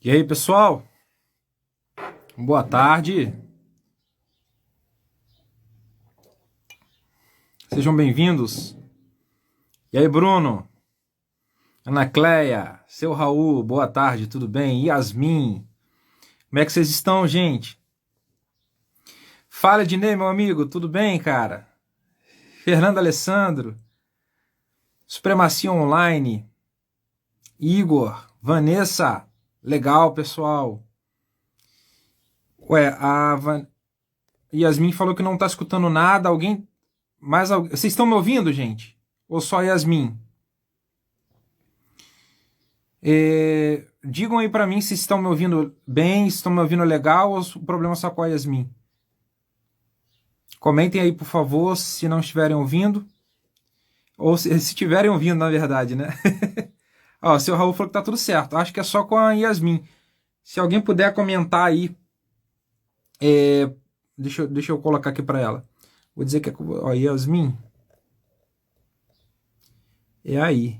E aí, pessoal? Boa tarde. Sejam bem-vindos. E aí, Bruno? Ana Cleia, seu Raul, boa tarde, tudo bem? Yasmin, como é que vocês estão, gente? Fala, Ednei, meu amigo, tudo bem, cara? Fernando Alessandro, Supremacia Online, Igor, Vanessa, legal, pessoal. Ué, Yasmin falou que não tá escutando nada, vocês estão me ouvindo, gente? Ou só Yasmin? Digam aí pra mim se estão me ouvindo bem, se estão me ouvindo legal ou se o problema é só com a Yasmin. Comentem aí, por favor, se não estiverem ouvindo. Ou se estiverem ouvindo, na verdade, né? Ó, o seu Raul falou que tá tudo certo. Acho que é só com a Yasmin. Se alguém puder comentar aí. Deixa eu colocar aqui pra ela. Vou dizer que é com a Yasmin. É aí.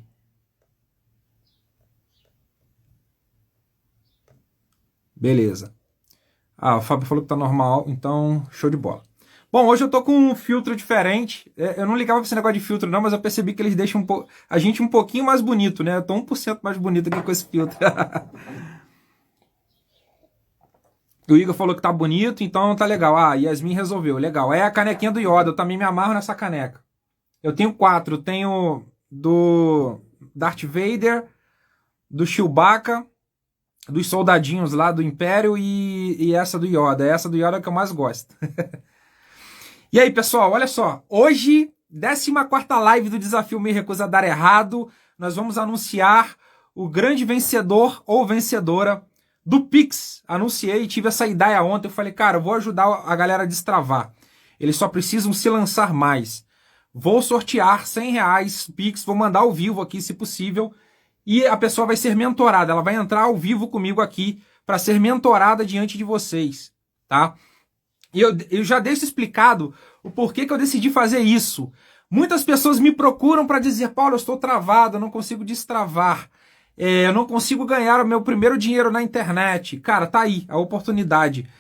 Beleza. O Fábio falou que tá normal, então show de bola. Bom, hoje eu tô com um filtro diferente. Eu não ligava pra esse negócio de filtro não, mas eu percebi que eles deixam a gente um pouquinho mais bonito, né? Eu tô 1% mais bonito aqui com esse filtro. O Igor falou que tá bonito, então tá legal. Yasmin resolveu, legal. É a canequinha do Yoda, eu também me amarro nessa caneca. Eu tenho 4, eu tenho do Darth Vader, do Chewbacca, dos soldadinhos lá do Império e essa do Yoda. Essa do Yoda é que eu mais gosto. E aí, pessoal, olha só. Hoje, 14ª live do Desafio Me Recusa Dar Errado. Nós vamos anunciar o grande vencedor ou vencedora do Pix. Anunciei, tive essa ideia ontem. Eu falei, cara, eu vou ajudar a galera a destravar. Eles só precisam se lançar mais. Vou sortear R$100 Pix, vou mandar ao vivo aqui, se possível. E a pessoa vai ser mentorada. Ela vai entrar ao vivo comigo aqui para ser mentorada diante de vocês, tá? E eu já deixo explicado o porquê que eu decidi fazer isso. Muitas pessoas me procuram para dizer, Paulo, eu estou travado, eu não consigo destravar. Eu não consigo ganhar o meu primeiro dinheiro na internet. Cara, tá aí a oportunidade.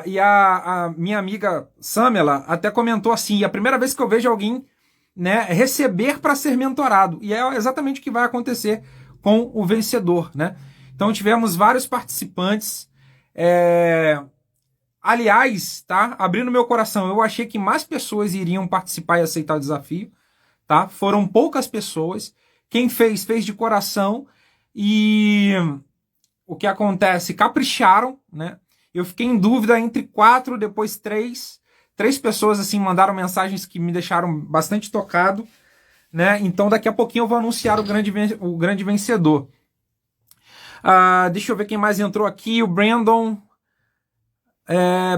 E a minha amiga Samela até comentou assim, a primeira vez que eu vejo alguém, né, receber para ser mentorado. E é exatamente o que vai acontecer com o vencedor, né? Então tivemos vários participantes. Aliás, tá? Abrindo meu coração, eu achei que mais pessoas iriam participar e aceitar o desafio, tá? Foram poucas pessoas. Quem fez de coração. E o que acontece? Capricharam, né? Eu fiquei em dúvida entre 4, depois 3. 3 pessoas, assim, mandaram mensagens que me deixaram bastante tocado, né? Então, daqui a pouquinho eu vou anunciar o grande vencedor. Deixa eu ver quem mais entrou aqui. O Brandon...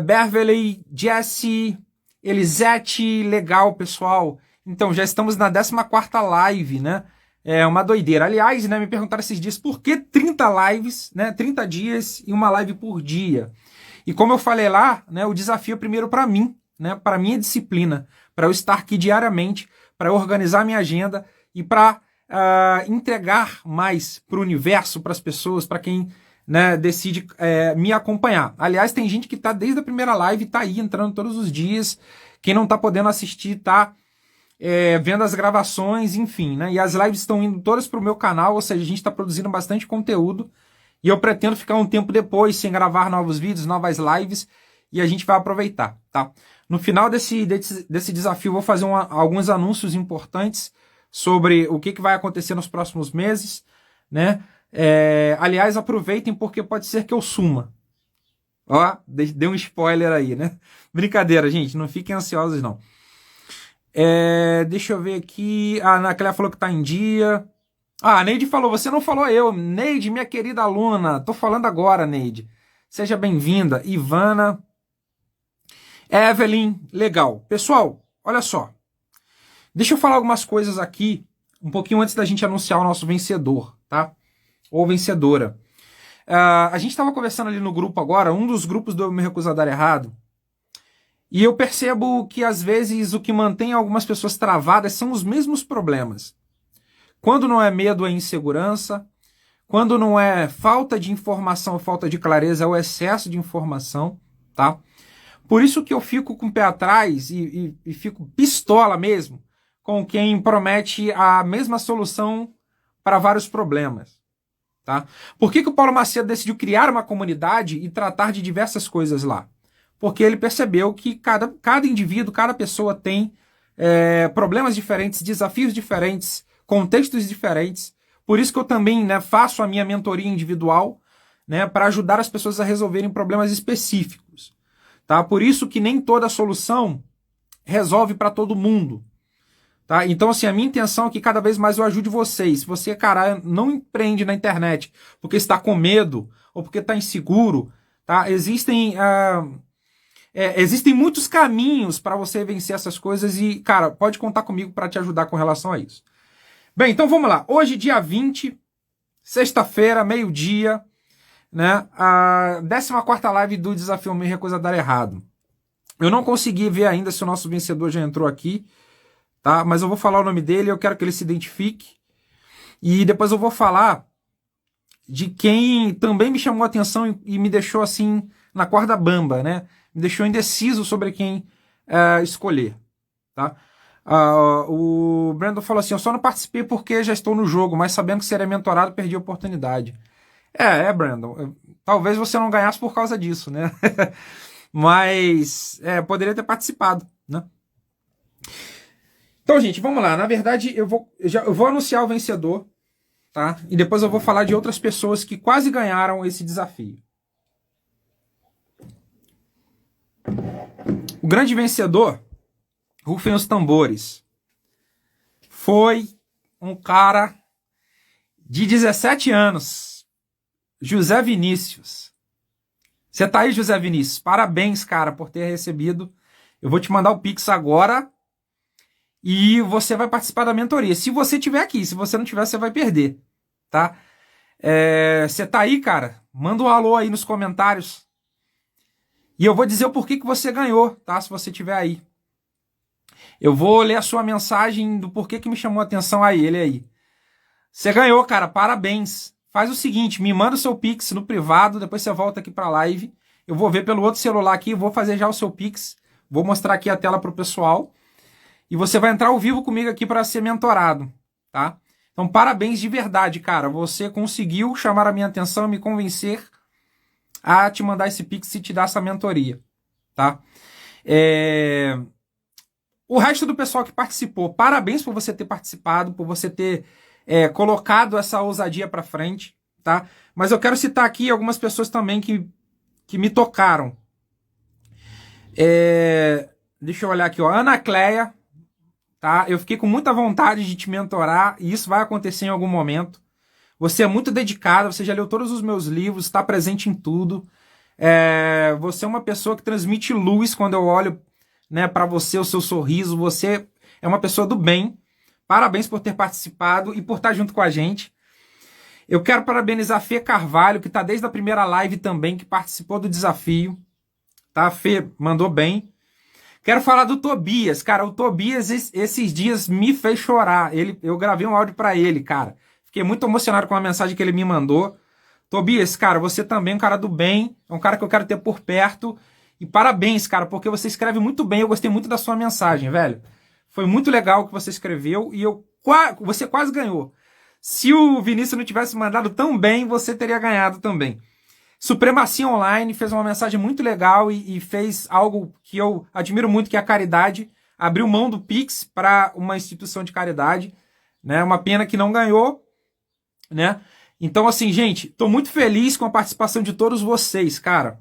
Beverly, Jesse, Elisete, legal, pessoal. Então, já estamos na 14ª live, né? É uma doideira. Aliás, né, me perguntaram esses dias por que 30 lives, né? 30 dias e uma live por dia. E como eu falei lá, né, o desafio é primeiro para mim, né? Para minha disciplina, para eu estar aqui diariamente, para organizar minha agenda e para entregar mais para o universo, para as pessoas, para quem, né, decide me acompanhar. Aliás, tem gente que tá desde a primeira live, tá aí entrando todos os dias. Quem não tá podendo assistir, tá vendo as gravações, enfim, né? E as lives estão indo todas pro meu canal, ou seja, a gente tá produzindo bastante conteúdo. E eu pretendo ficar um tempo depois sem gravar novos vídeos, novas lives, e a gente vai aproveitar, tá? No final desse desafio, eu vou fazer alguns anúncios importantes sobre o que vai acontecer nos próximos meses, né? Aliás, aproveitem porque pode ser que eu suma. Ó, dei um spoiler aí, né? Brincadeira, gente, não fiquem ansiosos, não. Deixa eu ver aqui. A Ana Cléia falou que tá em dia. A Neide falou, você não falou eu. Neide, minha querida aluna, tô falando agora, Neide. Seja bem-vinda. Ivana. Evelyn, legal. Pessoal, olha só. Deixa eu falar algumas coisas aqui, um pouquinho antes da gente anunciar o nosso vencedor, tá? Ou vencedora. A gente estava conversando ali no grupo agora, um dos grupos do Me Recusa Dar Errado, e eu percebo que às vezes o que mantém algumas pessoas travadas são os mesmos problemas. Quando não é medo, é insegurança. Quando não é falta de informação ou falta de clareza, é o excesso de informação, tá? Por isso que eu fico com o pé atrás e fico pistola mesmo com quem promete a mesma solução para vários problemas, tá? Por que o Paulo Macedo decidiu criar uma comunidade e tratar de diversas coisas lá? Porque ele percebeu que cada indivíduo, cada pessoa tem problemas diferentes, desafios diferentes, contextos diferentes. Por isso que eu também, né, faço a minha mentoria individual, né, para ajudar as pessoas a resolverem problemas específicos. Tá? Por isso que nem toda solução resolve para todo mundo. Tá? Então, assim, a minha intenção é que cada vez mais eu ajude vocês. Se você, cara, não empreende na internet porque está com medo ou porque está inseguro, tá? Existem muitos caminhos para você vencer essas coisas e, cara, pode contar comigo para te ajudar com relação a isso. Bem, então vamos lá. Hoje, dia 20, sexta-feira, meio-dia, né? A 14ª live do Desafio Me Recusa Dar Errado. Eu não consegui ver ainda se o nosso vencedor já entrou aqui, tá? Mas eu vou falar o nome dele, eu quero que ele se identifique. E depois eu vou falar de quem também me chamou a atenção e me deixou assim na corda bamba, né? Me deixou indeciso sobre quem escolher, tá? O Brandon falou assim, eu só não participei porque já estou no jogo, mas sabendo que seria mentorado, perdi a oportunidade. Brandon, talvez você não ganhasse por causa disso, né? Mas poderia ter participado, né? Então, gente, vamos lá. Na verdade, eu vou anunciar o vencedor, tá? E depois eu vou falar de outras pessoas que quase ganharam esse desafio. O grande vencedor, rufem os tambores, foi um cara de 17 anos, José Vinícius. Você tá aí, José Vinícius? Parabéns, cara, por ter recebido. Eu vou te mandar o Pix agora e você vai participar da mentoria. Se você tiver aqui, se você não tiver, você vai perder, tá? Você tá aí, cara? Manda um alô aí nos comentários. E eu vou dizer o porquê que você ganhou, tá? Se você tiver aí. Eu vou ler a sua mensagem do porquê que me chamou a atenção aí, ele aí. Você ganhou, cara, parabéns. Faz o seguinte, me manda o seu Pix no privado, depois você volta aqui pra live. Eu vou ver pelo outro celular aqui, vou fazer já o seu Pix. Vou mostrar aqui a tela pro pessoal. E você vai entrar ao vivo comigo aqui para ser mentorado, tá? Então, parabéns de verdade, cara. Você conseguiu chamar a minha atenção e me convencer a te mandar esse Pix e te dar essa mentoria, tá? O resto do pessoal que participou, parabéns por você ter participado, por você ter colocado essa ousadia para frente, tá? Mas eu quero citar aqui algumas pessoas também que me tocaram. Deixa eu olhar aqui, ó. Ana Cleia, tá? Eu fiquei com muita vontade de te mentorar e isso vai acontecer em algum momento. Você é muito dedicada, você já leu todos os meus livros, está presente em tudo. Você é uma pessoa que transmite luz quando eu olho, né, para você, o seu sorriso. Você é uma pessoa do bem. Parabéns por ter participado e por estar junto com a gente. Eu quero parabenizar a Fê Carvalho, que está desde a primeira live também, que participou do desafio. Tá, Fê? Mandou bem. Quero falar do Tobias. Cara, o Tobias esses dias me fez chorar. Eu gravei um áudio para ele, cara. Fiquei muito emocionado com a mensagem que ele me mandou. Tobias, cara, você também é um cara do bem. É um cara que eu quero ter por perto. E parabéns, cara, porque você escreve muito bem. Eu gostei muito da sua mensagem, velho. Foi muito legal o que você escreveu e você quase ganhou. Se o Vinícius não tivesse mandado tão bem, você teria ganhado também. Supremacia Online fez uma mensagem muito legal e fez algo que eu admiro muito, que é a caridade. Abriu mão do Pix para uma instituição de caridade, né? Uma pena que não ganhou, né? Então, assim, gente, tô muito feliz com a participação de todos vocês, cara.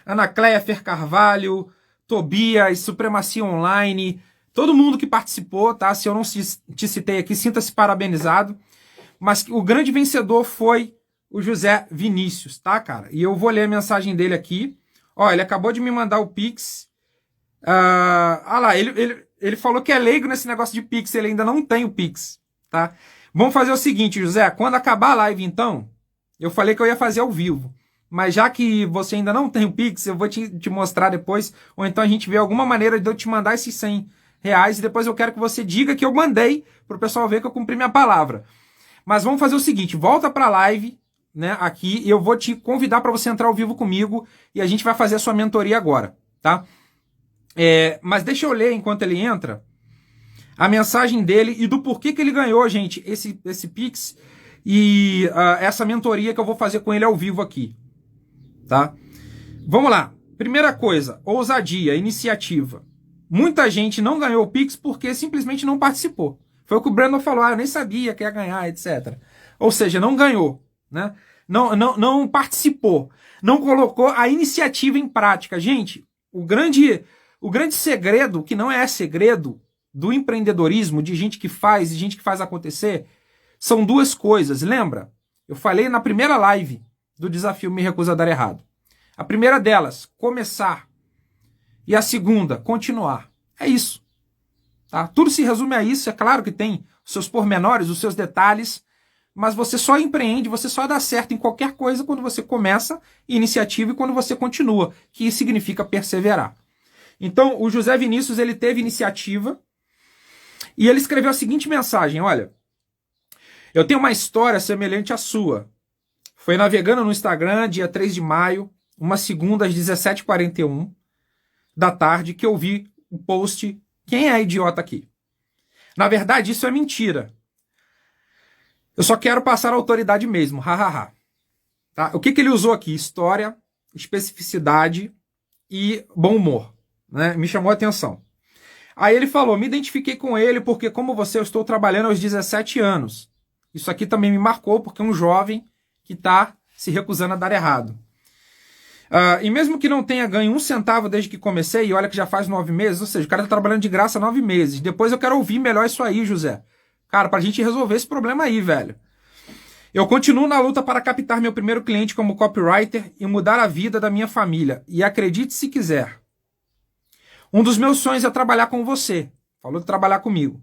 Ana Cleia, Fer Carvalho, Tobias, Supremacia Online, todo mundo que participou, tá? Se eu não te citei aqui, sinta-se parabenizado. Mas o grande vencedor foi o José Vinícius, tá, cara? E eu vou ler a mensagem dele aqui. Ó, ele acabou de me mandar o Pix. Lá, ele falou que é leigo nesse negócio de Pix, ele ainda não tem o Pix, tá? Vamos fazer o seguinte, José, quando acabar a live, então, eu falei que eu ia fazer ao vivo. Mas já que você ainda não tem o Pix, eu vou te mostrar depois, ou então a gente vê alguma maneira de eu te mandar esses R$100 e depois eu quero que você diga que eu mandei, pro pessoal ver que eu cumpri minha palavra. Mas vamos fazer o seguinte, volta pra live, né, aqui, e eu vou te convidar para você entrar ao vivo comigo e a gente vai fazer a sua mentoria agora, tá? Mas deixa eu ler enquanto ele entra a mensagem dele e do porquê que ele ganhou, gente, esse Pix e essa mentoria que eu vou fazer com ele ao vivo aqui, tá? Vamos lá. Primeira coisa, ousadia, iniciativa. Muita gente não ganhou o Pix porque simplesmente não participou. Foi o que o Brandon falou, eu nem sabia que ia ganhar, etc. Ou seja, não ganhou, né? Não participou, não colocou a iniciativa em prática. Gente, o grande segredo, que não é segredo, do empreendedorismo, de gente que faz acontecer, são duas coisas. Lembra? Eu falei na primeira live do desafio Me Recusa a Dar Errado. A primeira delas, começar. E a segunda, continuar. É isso. Tá? Tudo se resume a isso. É claro que tem os seus pormenores, os seus detalhes, mas você só empreende, você só dá certo em qualquer coisa quando você começa iniciativa e quando você continua, que significa perseverar. Então, o José Vinícius, ele teve iniciativa e ele escreveu a seguinte mensagem, olha, eu tenho uma história semelhante à sua. Foi navegando no Instagram, dia 3 de maio, uma segunda às 17h41 da tarde, que eu vi o post Quem é idiota aqui? Na verdade, isso é mentira. Eu só quero passar a autoridade mesmo, hahaha. Tá? O que ele usou aqui? História, especificidade e bom humor. Né? Me chamou a atenção. Aí ele falou, me identifiquei com ele porque, como você, eu estou trabalhando aos 17 anos. Isso aqui também me marcou porque é um jovem que está se recusando a dar errado. E mesmo que não tenha ganho 1 centavo desde que comecei, e olha que já faz 9 meses, ou seja, o cara está trabalhando de graça há 9 meses. Depois eu quero ouvir melhor isso aí, José. Cara, pra gente resolver esse problema aí, velho. Eu continuo na luta para captar meu primeiro cliente como copywriter e mudar a vida da minha família. E acredite se quiser. Um dos meus sonhos é trabalhar com você. Falou de trabalhar comigo.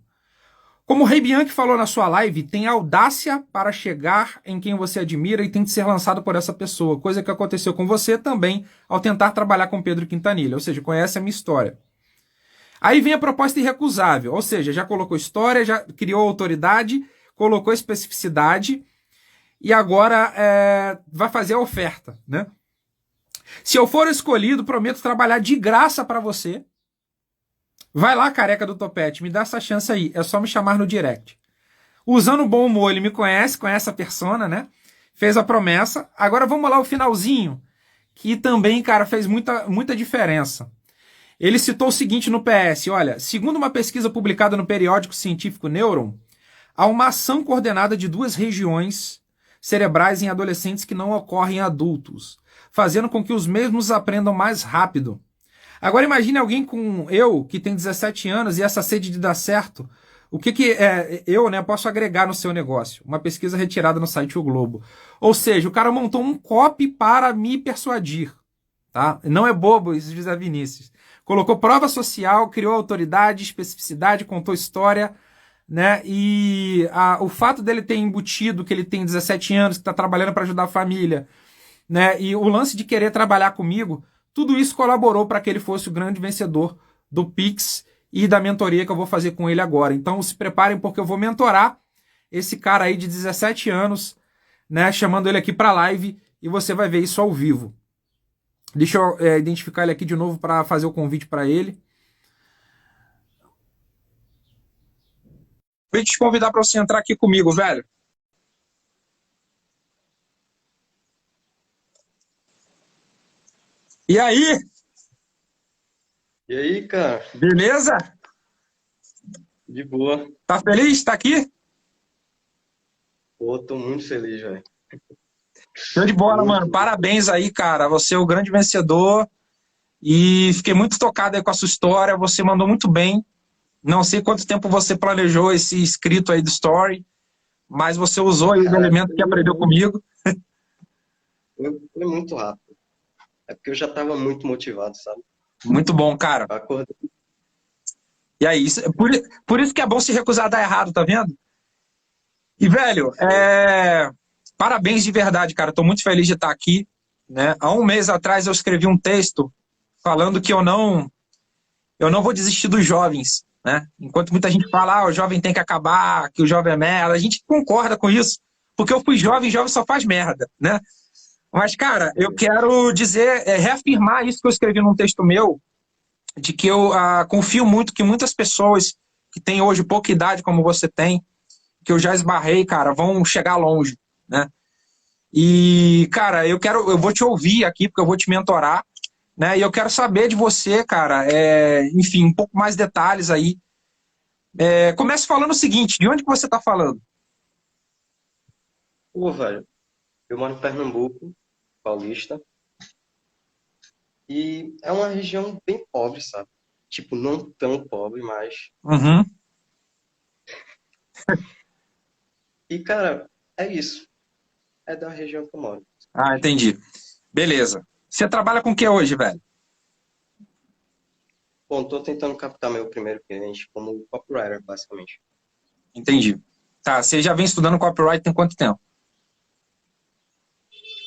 Como o Rei Bianchi falou na sua live, tem audácia para chegar em quem você admira e tem de ser lançado por essa pessoa. Coisa que aconteceu com você também ao tentar trabalhar com Pedro Quintanilha. Ou seja, conhece a minha história. Aí vem a proposta irrecusável. Ou seja, já colocou história, já criou autoridade, colocou especificidade e agora vai fazer a oferta, né? Se eu for escolhido, prometo trabalhar de graça para você. Vai lá, careca do topete, me dá essa chance aí. É só me chamar no direct. Usando o bom humor, ele me conhece a persona, né? Fez a promessa. Agora vamos lá o finalzinho, que também, cara, fez muita diferença. Ele citou o seguinte no PS, olha, segundo uma pesquisa publicada no periódico científico Neuron, há uma ação coordenada de 2 regiões cerebrais em adolescentes que não ocorrem em adultos, fazendo com que os mesmos aprendam mais rápido. Agora imagine alguém que tem 17 anos e essa sede de dar certo. O que eu posso agregar no seu negócio? Uma pesquisa retirada no site O Globo. Ou seja, o cara montou um copy para me persuadir. Tá? Não é bobo isso, José Vinícius. Colocou prova social, criou autoridade, especificidade, contou história, né? E o fato dele ter embutido que ele tem 17 anos, que está trabalhando para ajudar a família, né? E o lance de querer trabalhar comigo, tudo isso colaborou para que ele fosse o grande vencedor do Pix e da mentoria que eu vou fazer com ele agora. Então se preparem porque eu vou mentorar esse cara aí de 17 anos, né? Chamando ele aqui para live e você vai ver isso ao vivo. Deixa eu identificar ele aqui de novo para fazer o convite para ele. Vou te convidar para você entrar aqui comigo, velho. E aí? E aí, cara? Beleza? De boa. Tá feliz? Tá aqui? Pô, tô muito feliz, velho. Show de bola, mano. Parabéns aí, cara. Você é o grande vencedor. E fiquei muito tocado aí com a sua história. Você mandou muito bem. Não sei quanto tempo você planejou esse escrito aí do story, mas você usou aí os elementos que aprendeu comigo. Foi muito rápido. É porque eu já tava muito motivado, sabe? Muito bom, cara. Acordei. E aí, por isso que é bom se recusar a dar errado, tá vendo? E, velho, parabéns de verdade, cara. Tô muito feliz de estar aqui, né? Há um mês atrás eu escrevi um texto falando que eu não vou desistir dos jovens, né? Enquanto muita gente fala, o jovem tem que acabar, que o jovem é merda, a gente concorda com isso. porque eu fui jovem, jovem só faz merda, né? Mas, cara, eu quero dizer, reafirmar isso que eu escrevi num texto meu, de que eu confio muito que muitas pessoas que têm hoje pouca idade, como você tem, que eu já esbarrei, cara, vão chegar longe, né? E, cara, eu vou te ouvir aqui, porque eu vou te mentorar, né? E eu quero saber de você, cara, enfim, um pouco mais detalhes aí. Comece falando o seguinte, de onde que você tá falando? Pô, velho, eu moro em Pernambuco, paulista, e é uma região bem pobre, sabe? Tipo, não tão pobre, mas... Uhum. E, cara, é isso. É da região que eu moro. Ah, entendi. Beleza. Você trabalha com o que hoje, velho? Bom, tô tentando captar meu primeiro cliente como copywriter, basicamente. Entendi. Tá, você já vem estudando copyright tem quanto tempo?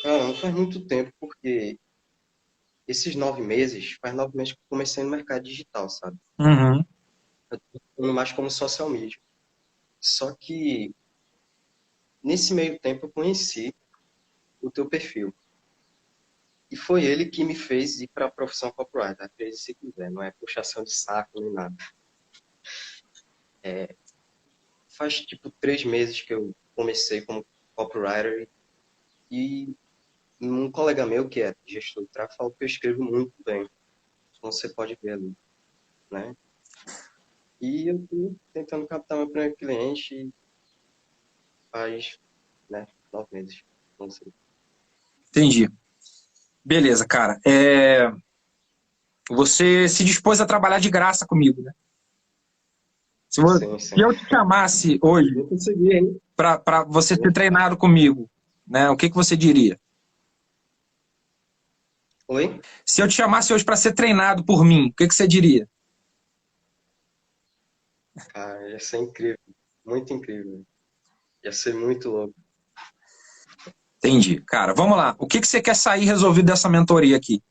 Cara, não faz muito tempo, porque faz 9 meses que eu comecei no mercado digital, sabe? Uhum. Eu tô falando mais como social media. Só que, nesse meio tempo, eu conheci o teu perfil. E foi ele que me fez ir para a profissão copywriter. Acredite se quiser, não é puxação de saco nem nada. Faz, tipo, 3 meses que eu comecei como copywriter e um colega meu, que é gestor de tráfego, falou que eu escrevo muito bem. Como você pode ver ali, né? E eu tô tentando captar meu primeiro cliente faz, né, 9 meses. Não sei. Entendi. Beleza, cara. Você se dispôs a trabalhar de graça comigo, né? Sim, Se sim. eu te chamasse hoje Eu consegui, hein? para você ser treinado comigo, né? O que que você diria? Oi? Se eu te chamasse hoje para ser treinado por mim, o que que você diria? Cara, ia ser incrível. Muito incrível. Ia ser muito louco. Entendi. Cara, vamos lá. O que que você quer sair resolvido dessa mentoria aqui?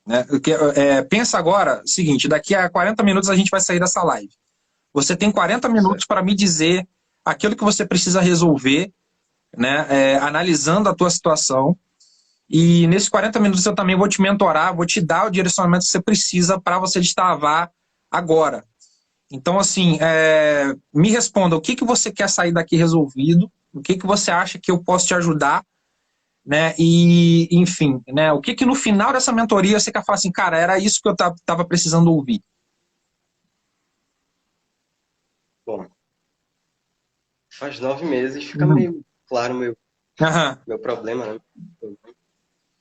Né? Pensa agora, seguinte, daqui a 40 minutos a gente vai sair dessa live. Você tem 40 minutos Certo. para me dizer aquilo que você precisa resolver, né? Analisando a tua situação. E nesses 40 minutos eu também vou te mentorar, vou te dar o direcionamento que você precisa para você destravar agora. Então, assim, me responda, o que que você quer sair daqui resolvido? O que que você acha que eu posso te ajudar? Né? E, enfim, né? O que que no final dessa mentoria você quer falar assim, cara, era isso que eu estava precisando ouvir? Bom, faz 9 meses, fica Uhum. meio claro Aham. meu problema, né?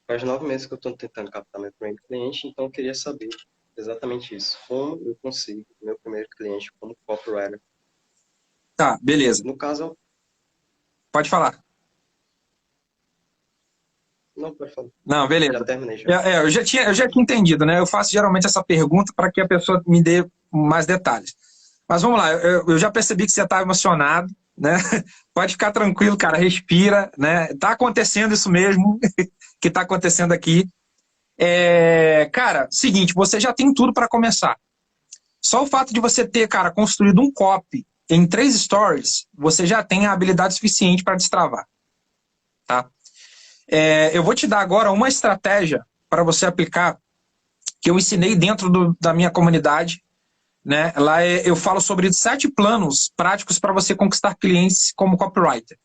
Faz 9 meses que eu estou tentando captar meu primeiro cliente, então eu queria saber exatamente isso. Como eu consigo meu primeiro cliente como copywriter? Tá, beleza. No caso, Pode falar. não, pode falar. Não, Já beleza. terminei já. Eu já tinha entendido, né? Eu faço geralmente essa pergunta para que a pessoa me dê mais detalhes. Mas vamos lá, eu já percebi que você está emocionado, né? Pode ficar tranquilo, cara, respira, né? Tá acontecendo isso mesmo que está acontecendo aqui. Cara, seguinte, você já tem tudo para começar. Só o fato de você ter, cara, construído um copy em 3 stories, você já tem a habilidade suficiente para destravar, tá? Eu vou te dar agora uma estratégia para você aplicar que eu ensinei dentro da minha comunidade, né? Lá eu falo sobre 7 planos práticos para você conquistar clientes como copywriter.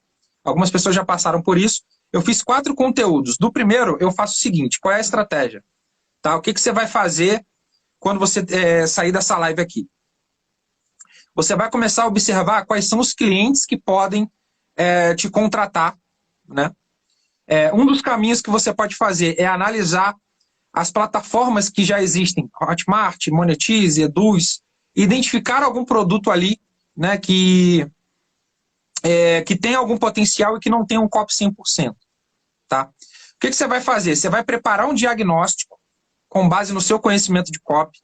Algumas pessoas já passaram por isso. Eu fiz 4 conteúdos. Do primeiro, eu faço o seguinte: qual é a estratégia? Tá? O que que você vai fazer quando você sair dessa live aqui? Você vai começar a observar quais são os clientes que podem te contratar, né? Um dos caminhos que você pode fazer é analisar as plataformas que já existem, Hotmart, Monetize, Eduz, identificar algum produto ali, né, que tem algum potencial e que não tem um copy 100%. Tá? O que você vai fazer? Você vai preparar um diagnóstico com base no seu conhecimento de copy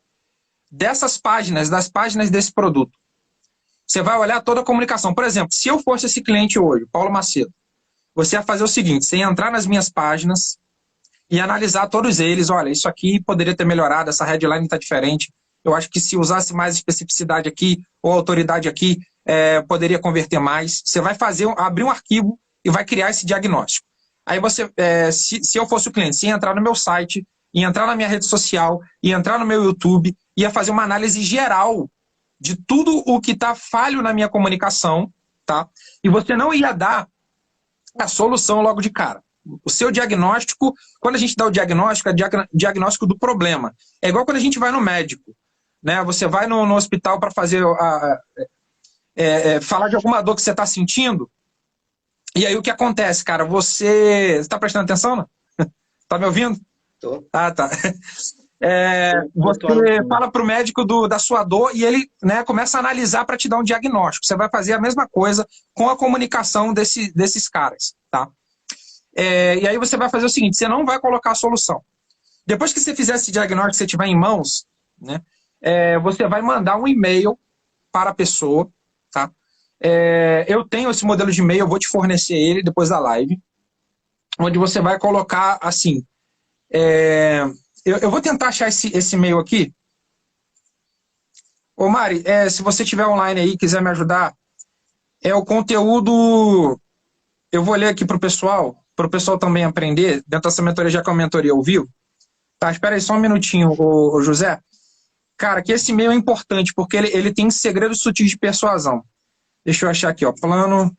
dessas páginas, das páginas desse produto. Você vai olhar toda a comunicação. Por exemplo, se eu fosse esse cliente hoje, Paulo Macedo, você ia fazer o seguinte: você ia entrar nas minhas páginas e analisar todos eles. Olha, isso aqui poderia ter melhorado, essa headline está diferente. Eu acho que se usasse mais especificidade aqui ou autoridade aqui, poderia converter mais. Você vai abrir um arquivo e vai criar esse diagnóstico. Aí você, se eu fosse o cliente, se ia entrar no meu site, ia entrar na minha rede social, ia entrar no meu YouTube, ia fazer uma análise geral de tudo o que está falho na minha comunicação, tá? E você não ia dar a solução logo de cara. O seu diagnóstico, quando a gente dá o diagnóstico, é diagnóstico do problema. É igual quando a gente vai no médico, né? Você vai no hospital para fazer falar de alguma dor que você está sentindo, e aí o que acontece, cara? Você está prestando atenção, não? Tá me ouvindo? Tô. Ah, tá. Você fala para o médico da sua dor e ele, né, começa a analisar para te dar um diagnóstico. Você vai fazer a mesma coisa com a comunicação desses caras, tá? E aí você vai fazer o seguinte, você não vai colocar a solução. Depois que você fizer esse diagnóstico, você tiver em mãos, né, você vai mandar um e-mail para a pessoa, tá? Eu tenho esse modelo de e-mail, eu vou te fornecer ele depois da live, onde você vai colocar assim... Eu vou tentar achar esse e-mail aqui. Ô Mari, se você estiver online aí e quiser me ajudar, o conteúdo... Eu vou ler aqui para o pessoal também aprender, dentro dessa mentoria, já que é uma mentoria ao vivo. Tá, espera aí só um minutinho, ô José. Cara, que esse e-mail é importante, porque ele tem segredos sutis de persuasão. Deixa eu achar aqui, ó. Plano...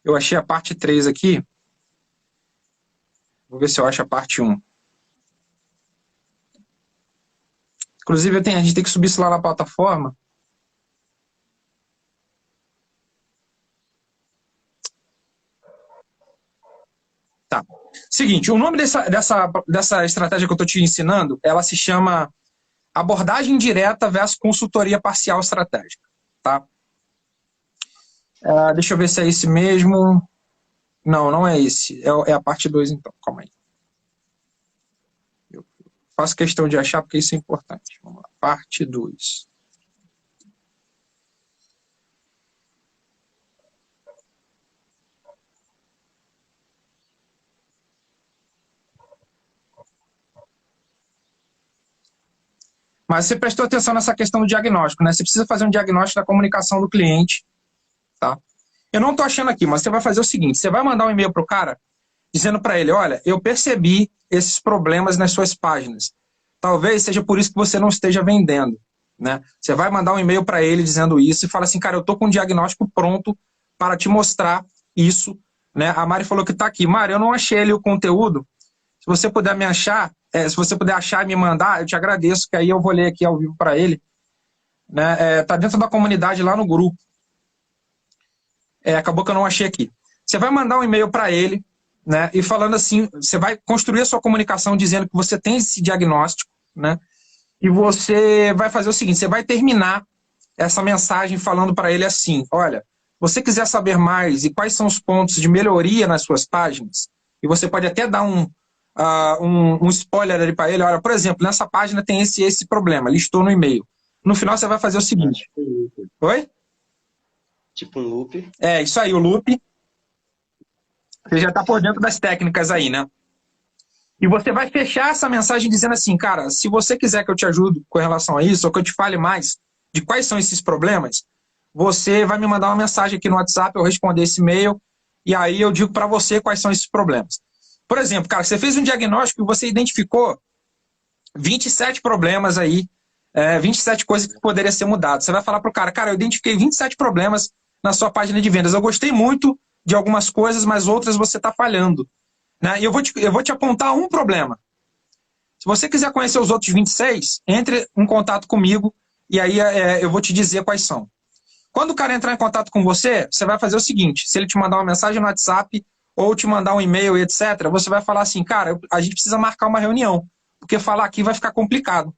Eu achei a parte 3 aqui. Vou ver se eu acho a parte 1. Inclusive, a gente tem que subir isso lá na plataforma. Tá. Seguinte, o nome dessa estratégia que eu estou te ensinando, ela se chama abordagem direta versus consultoria parcial estratégica. Tá? Deixa eu ver se é esse mesmo. Não, não é esse. É a parte 2, então. Calma aí. Eu faço questão de achar porque isso é importante. Vamos lá. Parte 2. Mas você prestou atenção nessa questão do diagnóstico, né? Você precisa fazer um diagnóstico da comunicação do cliente, tá? Eu não estou achando aqui, mas você vai fazer o seguinte, você vai mandar um e-mail para o cara dizendo para ele, olha, eu percebi esses problemas nas suas páginas. Talvez seja por isso que você não esteja vendendo, né? Você vai mandar um e-mail para ele dizendo isso e fala assim, cara, eu estou com um diagnóstico pronto para te mostrar isso, né? A Mari falou que está aqui. Mari, eu não achei ali o conteúdo. Se você puder me achar, se você puder achar e me mandar, eu te agradeço, que aí eu vou ler aqui ao vivo para ele. Né? Tá dentro da comunidade lá no grupo. Acabou que eu não achei aqui. Você vai mandar um e-mail para ele, né? E falando assim, você vai construir a sua comunicação dizendo que você tem esse diagnóstico, né? E você vai fazer o seguinte, você vai terminar essa mensagem falando para ele assim, olha, você quiser saber mais e quais são os pontos de melhoria nas suas páginas, e você pode até dar um spoiler ali para ele, olha, por exemplo, nessa página tem esse problema, listou no e-mail. No final você vai fazer o seguinte. Oi? Tipo um loop. Isso aí, o loop. Você já está por dentro das técnicas aí, né? E você vai fechar essa mensagem dizendo assim, cara, se você quiser que eu te ajude com relação a isso, ou que eu te fale mais de quais são esses problemas, você vai me mandar uma mensagem aqui no WhatsApp, eu responder esse e-mail, e aí eu digo para você quais são esses problemas. Por exemplo, cara, você fez um diagnóstico e você identificou 27 problemas aí, 27 coisas que poderiam ser mudadas. Você vai falar para o cara, eu identifiquei 27 problemas na sua página de vendas. Eu gostei muito de algumas coisas, mas outras você está falhando. Né? E eu vou te apontar um problema. Se você quiser conhecer os outros 26, entre em contato comigo e aí eu vou te dizer quais são. Quando o cara entrar em contato com você, você vai fazer o seguinte, se ele te mandar uma mensagem no WhatsApp ou te mandar um e-mail, etc., você vai falar assim, cara, a gente precisa marcar uma reunião, porque falar aqui vai ficar complicado.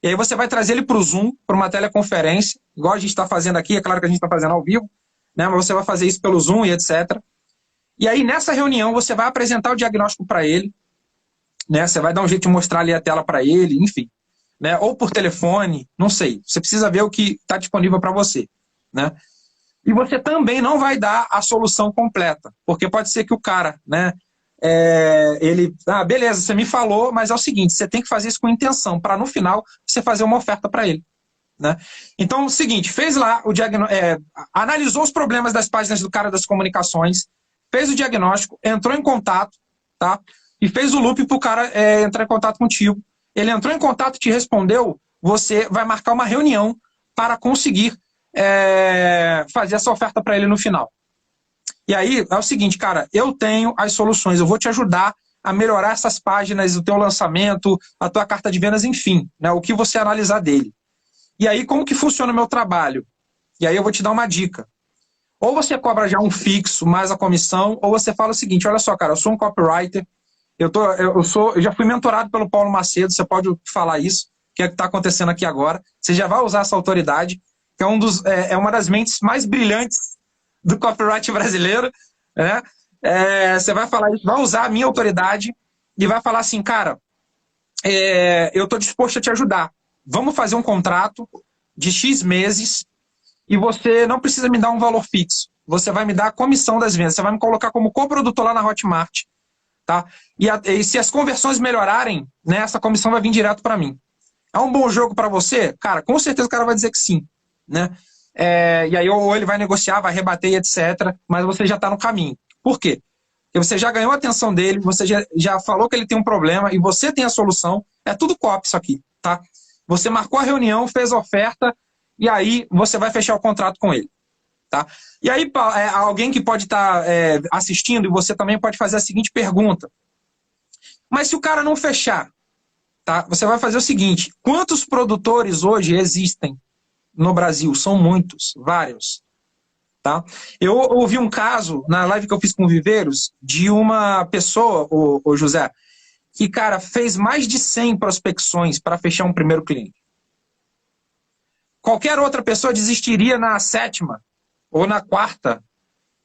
E aí você vai trazer ele para o Zoom, para uma teleconferência, igual a gente está fazendo aqui, é claro que a gente está fazendo ao vivo, né? Mas você vai fazer isso pelo Zoom e etc. E aí nessa reunião você vai apresentar o diagnóstico para ele, né? Você vai dar um jeito de mostrar ali a tela para ele, enfim. Né? Ou por telefone, não sei. Você precisa ver o que está disponível para você. Né? E você também não vai dar a solução completa, porque pode ser que o cara, né, ele, beleza, você me falou, mas é o seguinte, você tem que fazer isso com intenção, para no final você fazer uma oferta para ele. Né? Então, é o seguinte, fez lá o diagnóstico, analisou os problemas das páginas do cara das comunicações, fez o diagnóstico, entrou em contato, tá? E fez o loop para o cara entrar em contato contigo. Ele entrou em contato, te respondeu, você vai marcar uma reunião para conseguir fazer essa oferta para ele no final. E aí, é o seguinte, cara, eu tenho as soluções, eu vou te ajudar a melhorar essas páginas, o teu lançamento, a tua carta de vendas, enfim, né, o que você analisar dele. E aí, como que funciona o meu trabalho? E aí eu vou te dar uma dica. Ou você cobra já um fixo, mais a comissão, ou você fala o seguinte, olha só, cara, eu sou um copywriter, eu já fui mentorado pelo Paulo Macedo, você pode falar isso, que é o que está acontecendo aqui agora. Você já vai usar essa autoridade, que é uma das mentes mais brilhantes do copyright brasileiro, né? Você vai falar isso, vai usar a minha autoridade e vai falar assim, cara, eu estou disposto a te ajudar. Vamos fazer um contrato de X meses e você não precisa me dar um valor fixo. Você vai me dar a comissão das vendas. Você vai me colocar como coprodutor lá na Hotmart. Tá? E se as conversões melhorarem, né, essa comissão vai vir direto para mim. É um bom jogo para você? Cara, com certeza o cara vai dizer que sim. Né? E aí ou ele vai negociar, vai rebater, etc. Mas você já está no caminho. Por quê? Porque você já ganhou a atenção dele, você já falou que ele tem um problema e você tem a solução. É tudo copy isso aqui. Tá? Você marcou a reunião, fez a oferta e aí você vai fechar o contrato com ele. Tá? E aí alguém que pode estar assistindo e você também pode fazer a seguinte pergunta. Mas se o cara não fechar, tá? Você vai fazer o seguinte, quantos produtores hoje existem no Brasil? São muitos, vários. Tá? Eu ouvi um caso na live que eu fiz com o Viveiros de uma pessoa, o José, que, cara, fez mais de 100 prospecções para fechar um primeiro cliente. Qualquer outra pessoa desistiria na 7ª ou na 4ª.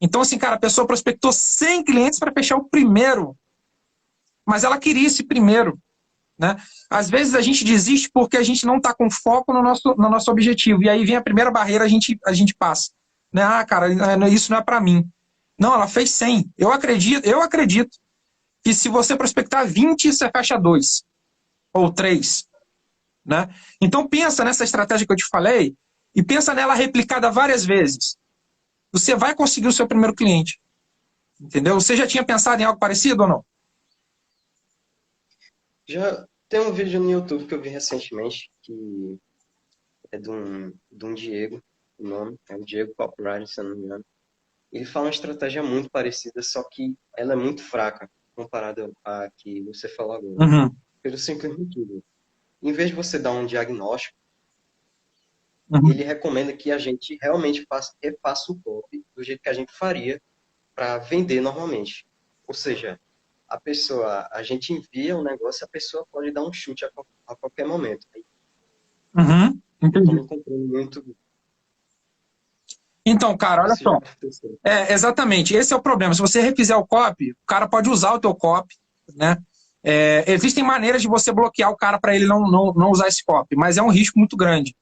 Então, assim, cara, a pessoa prospectou 100 clientes para fechar o primeiro. Mas ela queria esse primeiro. Né? Às vezes a gente desiste porque a gente não está com foco no nosso objetivo. E aí vem a primeira barreira, a gente passa. Né? Cara, isso não é para mim. Não, ela fez 100. Eu acredito que se você prospectar 20, você fecha 2. Ou 3. Né? Então pensa nessa estratégia que eu te falei e pensa nela replicada várias vezes. Você vai conseguir o seu primeiro cliente. Entendeu? Você já tinha pensado em algo parecido ou não? Já tem um vídeo no YouTube que eu vi recentemente, que é de um Diego, o nome, é o Diego Copywriter, se eu não me engano. Ele fala uma estratégia muito parecida, só que ela é muito fraca, comparada à que você falou agora. Uhum. Pelo simples motivo. Em vez de você dar um diagnóstico, Uhum. ele recomenda que a gente realmente refaça o copy do jeito que a gente faria para vender normalmente. Ou seja, a gente envia um negócio e a pessoa pode dar um chute a qualquer momento. Uhum. Entendi. Eu comprei muito. Então, cara, olha só. Exatamente, esse é o problema. Se você refizer o copy, o cara pode usar o teu copy, né? Existem maneiras de você bloquear o cara para ele não usar esse copy, mas é um risco muito grande.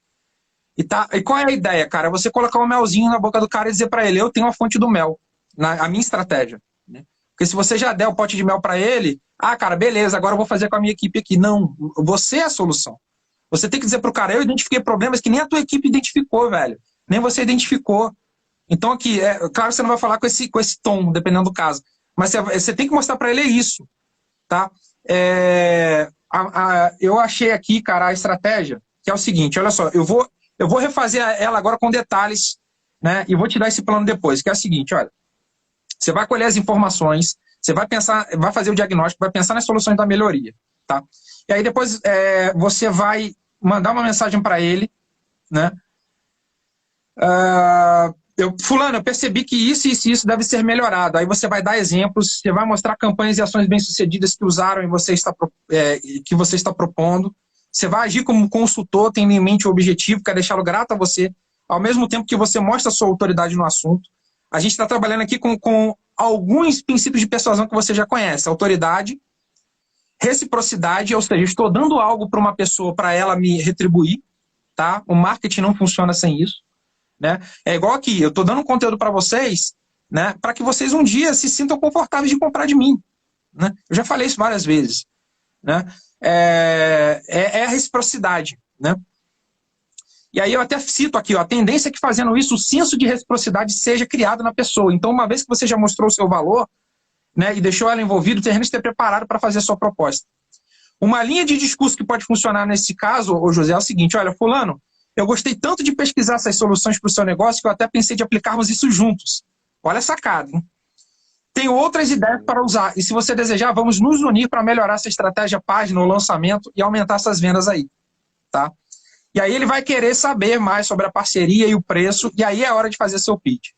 E qual é a ideia, cara? Você colocar um melzinho na boca do cara e dizer para ele, eu tenho a fonte do mel, a minha estratégia. Né? Porque se você já der o pote de mel para ele, cara, beleza, agora eu vou fazer com a minha equipe aqui. Não, você é a solução. Você tem que dizer pro cara, eu identifiquei problemas que nem a tua equipe identificou, velho. Nem você identificou. Então aqui, claro que você não vai falar com esse tom, dependendo do caso. Mas você tem que mostrar para ele isso. Tá? Eu achei aqui, cara, a estratégia, que é o seguinte, olha só, eu vou refazer ela agora com detalhes, né? E vou te dar esse plano depois, que é o seguinte, olha. Você vai colher as informações, você vai pensar, vai fazer o diagnóstico, vai pensar nas soluções da melhoria, tá? E aí depois você vai mandar uma mensagem para ele, né? Fulano, eu percebi que isso deve ser melhorado. Aí você vai dar exemplos, você vai mostrar campanhas e ações bem-sucedidas que usaram e que você está propondo. Você vai agir como consultor, tendo em mente o objetivo, quer deixá-lo grato a você, ao mesmo tempo que você mostra a sua autoridade no assunto. A gente está trabalhando aqui com alguns princípios de persuasão que você já conhece. Autoridade, reciprocidade, ou seja, estou dando algo para uma pessoa para ela me retribuir. Tá? O marketing não funciona sem isso. Né? É igual aqui, eu estou dando um conteúdo para vocês, né, para que vocês um dia se sintam confortáveis de comprar de mim. né? Eu já falei isso várias vezes, né? É a reciprocidade, né? E aí eu até cito aqui, ó, a tendência é que fazendo isso, o senso de reciprocidade seja criado na pessoa. Então, uma vez que você já mostrou o seu valor, né, e deixou ela envolvida, o terreno esteja preparado para fazer a sua proposta. Uma linha de discurso que pode funcionar nesse caso, ô José, é o seguinte: olha, fulano, eu gostei tanto de pesquisar essas soluções para o seu negócio que eu até pensei de aplicarmos isso juntos. Olha a sacada, hein? Tenho outras ideias para usar, e se você desejar, vamos nos unir para melhorar essa estratégia, página ou lançamento e aumentar essas vendas aí, tá? E aí ele vai querer saber mais sobre a parceria e o preço, e aí é a hora de fazer seu pitch.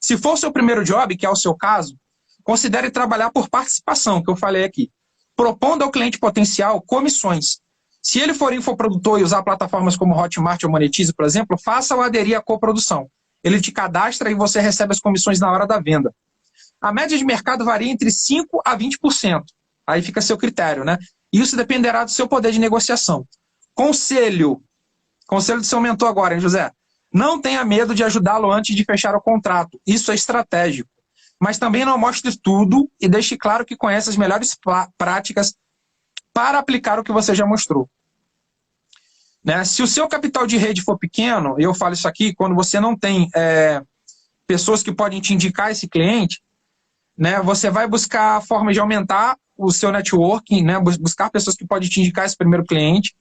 Se for o seu primeiro job, que é o seu caso, considere trabalhar por participação, que eu falei aqui, propondo ao cliente potencial comissões. Se ele for infoprodutor e usar plataformas como Hotmart ou Monetize, por exemplo, faça-o aderir à coprodução. Ele te cadastra e você recebe as comissões na hora da venda. A média de mercado varia entre 5% a 20%. Aí fica a seu critério, né? Isso dependerá do seu poder de negociação. Conselho do seu mentor agora, hein, José? Não tenha medo de ajudá-lo antes de fechar o contrato. Isso é estratégico. Mas também não mostre tudo e deixe claro que conhece as melhores práticas para aplicar o que você já mostrou. Né? Se o seu capital de rede for pequeno, e eu falo isso aqui, quando você não tem pessoas que podem te indicar esse cliente, né, você vai buscar formas de aumentar o seu networking, né, buscar pessoas que podem te indicar esse primeiro cliente,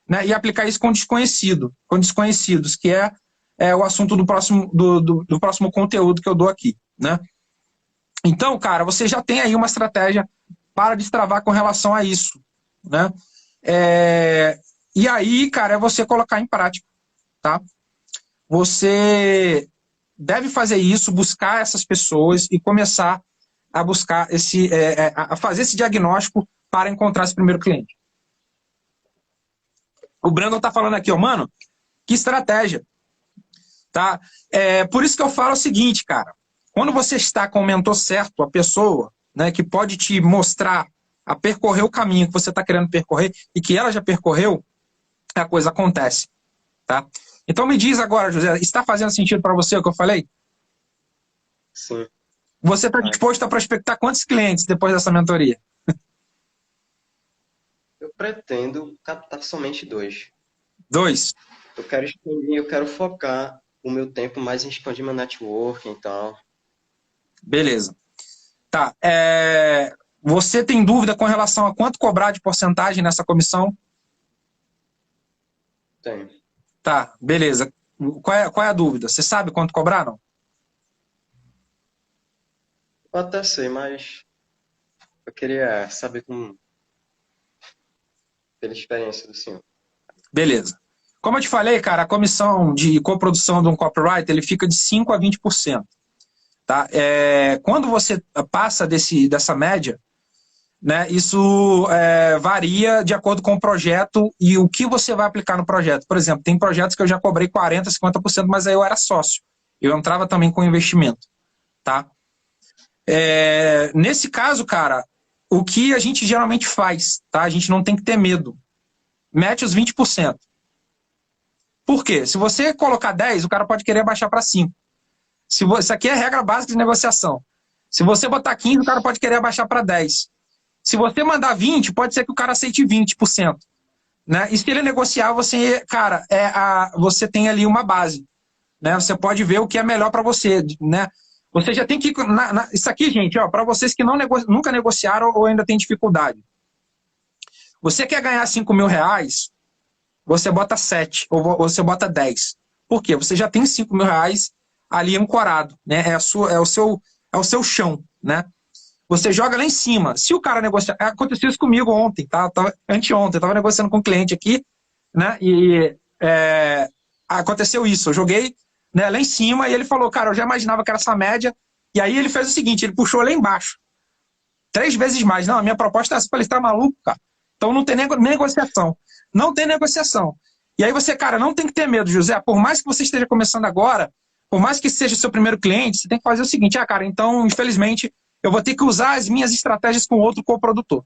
né, e aplicar isso com desconhecidos, que é o assunto do próximo conteúdo que eu dou aqui. Né? Então, cara, você já tem aí uma estratégia para destravar com relação a isso. Né? E aí, cara, é você colocar em prática. Tá? Você deve fazer isso, buscar essas pessoas e começar a buscar a fazer esse diagnóstico para encontrar esse primeiro cliente. O Brandon tá falando aqui, ó, mano, que estratégia. Tá? Por isso que eu falo o seguinte, cara. Quando você está com o mentor certo, a pessoa, né, que pode te mostrar a percorrer o caminho que você está querendo percorrer e que ela já percorreu, a coisa acontece. Tá? Então me diz agora, José, está fazendo sentido para você o que eu falei? Sim. Você está disposto a prospectar quantos clientes depois dessa mentoria? Eu pretendo captar somente 2. 2? Eu quero expandir, eu quero focar o meu tempo mais em expandir meu networking e tal. Beleza. Tá. Você tem dúvida com relação a quanto cobrar de porcentagem nessa comissão? Tenho. Tá, beleza. Qual é a dúvida? Você sabe quanto cobrar, não? Eu até sei, mas eu queria saber pela experiência do senhor. Beleza. Como eu te falei, cara, a comissão de coprodução de um copyright, ele fica de 5% a 20%. Tá? Quando você passa dessa média, né, isso varia de acordo com o projeto e o que você vai aplicar no projeto. Por exemplo, tem projetos que eu já cobrei 40%, 50%, mas aí eu era sócio. Eu entrava também com investimento. Tá? Nesse caso, cara, o que a gente geralmente faz, tá? A gente não tem que ter medo. Mete os 20%. Por quê? Se você colocar 10%, o cara pode querer baixar para 5%. Isso aqui é regra básica de negociação. Se você botar 15%, o cara pode querer abaixar para 10%. Se você mandar 20%, pode ser que o cara aceite 20%. Né? E se ele negociar, você, cara, você tem ali uma base. Né? Você pode ver o que é melhor para você. Né? Você já tem que... Isso aqui, gente, para vocês que nunca negociaram ou ainda tem dificuldade. Você quer ganhar R$5.000, você bota 7 ou você bota 10. Por quê? Você já tem R$5.000 ali ancorado. Né? É o seu chão. Né? Você joga lá em cima. Se o cara negociar... Aconteceu isso comigo ontem, tá? Anteontem, eu estava negociando com um cliente aqui, né? E aconteceu isso. Eu joguei, né, lá em cima e ele falou, cara, eu já imaginava que era essa média. E aí ele fez o seguinte, ele puxou lá embaixo. 3 vezes mais. Não, a minha proposta é essa. Eu falei, você tá maluco, cara? Então não tem negociação. Não tem negociação. E aí você, cara, não tem que ter medo, José. Por mais que você esteja começando agora, por mais que seja o seu primeiro cliente, você tem que fazer o seguinte, cara, então, infelizmente... eu vou ter que usar as minhas estratégias com outro coprodutor.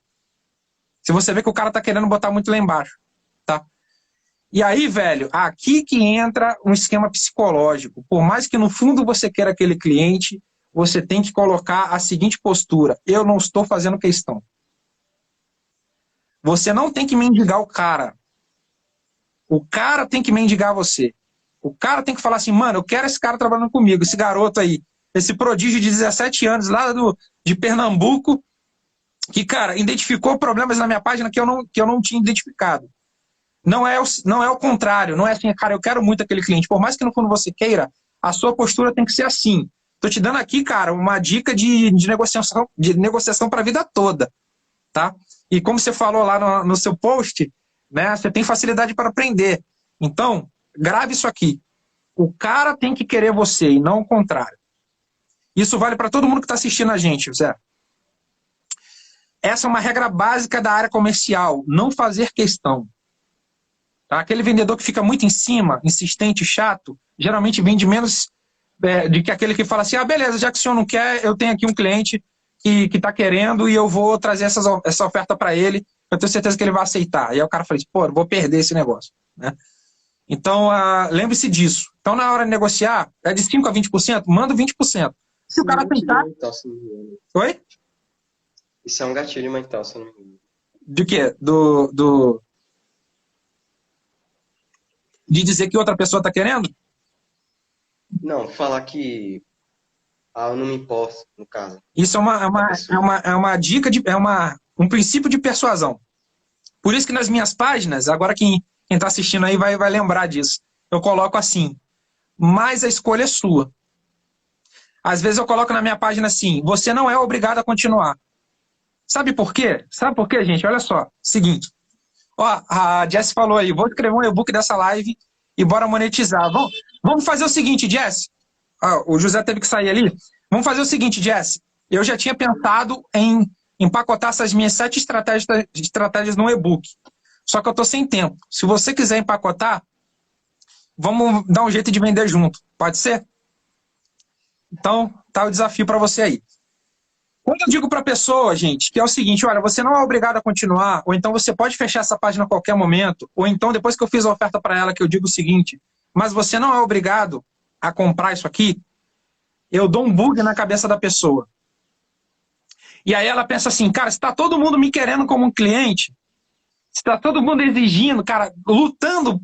Se você vê que o cara tá querendo botar muito lá embaixo. Tá? E aí, velho, aqui que entra um esquema psicológico. Por mais que no fundo você queira aquele cliente, você tem que colocar a seguinte postura: eu não estou fazendo questão. Você não tem que mendigar o cara. O cara tem que mendigar você. O cara tem que falar assim, mano, eu quero esse cara trabalhando comigo, esse garoto aí, esse prodígio de 17 anos lá de Pernambuco, que, cara, identificou problemas na minha página que eu não tinha identificado. Não é o contrário, não é assim, cara, eu quero muito aquele cliente. Por mais que no fundo você queira, a sua postura tem que ser assim. Tô te dando aqui, cara, uma dica de negociação para a vida toda, tá? E como você falou lá no seu post, né, você tem facilidade para aprender. Então, grave isso aqui. O cara tem que querer você e não o contrário. Isso vale para todo mundo que está assistindo a gente, Zé. Essa é uma regra básica da área comercial. Não fazer questão. Tá? Aquele vendedor que fica muito em cima, insistente, chato, geralmente vende menos do que aquele que fala assim, ah, beleza, já que o senhor não quer, eu tenho aqui um cliente que está querendo e eu vou trazer essa oferta para ele, eu tenho certeza que ele vai aceitar. E aí o cara fala assim, pô, eu vou perder esse negócio. Né? Então, lembre-se disso. Então, na hora de negociar, é de 5% a 20%, manda 20%. Se o cara aceitar... Oi? Isso é um gatilho mental, se eu não me engano. De quê? De dizer que outra pessoa está querendo? Não, falar que eu não me importo, no caso. Isso é uma dica, um princípio de persuasão. Por isso que nas minhas páginas, agora quem está assistindo aí vai lembrar disso, eu coloco assim, mas a escolha é sua. Às vezes eu coloco na minha página assim, você não é obrigado a continuar. Sabe por quê? Sabe por quê, gente? Olha só, seguinte. Ó, a Jess falou aí, vou escrever um e-book dessa live e bora monetizar. Vamos fazer o seguinte, Jess. O José teve que sair ali. Vamos fazer o seguinte, Jess. Eu já tinha pensado em empacotar essas minhas 7 estratégias no e-book. Só que eu tô sem tempo. Se você quiser empacotar, vamos dar um jeito de vender junto. Pode ser? Então, tá o desafio para você aí. Quando eu digo para a pessoa, gente, que é o seguinte, olha, você não é obrigado a continuar, ou então você pode fechar essa página a qualquer momento, ou então depois que eu fiz a oferta para ela, que eu digo o seguinte, mas você não é obrigado a comprar isso aqui, eu dou um bug na cabeça da pessoa. E aí ela pensa assim, cara, se está todo mundo me querendo como um cliente, se está todo mundo exigindo, cara, lutando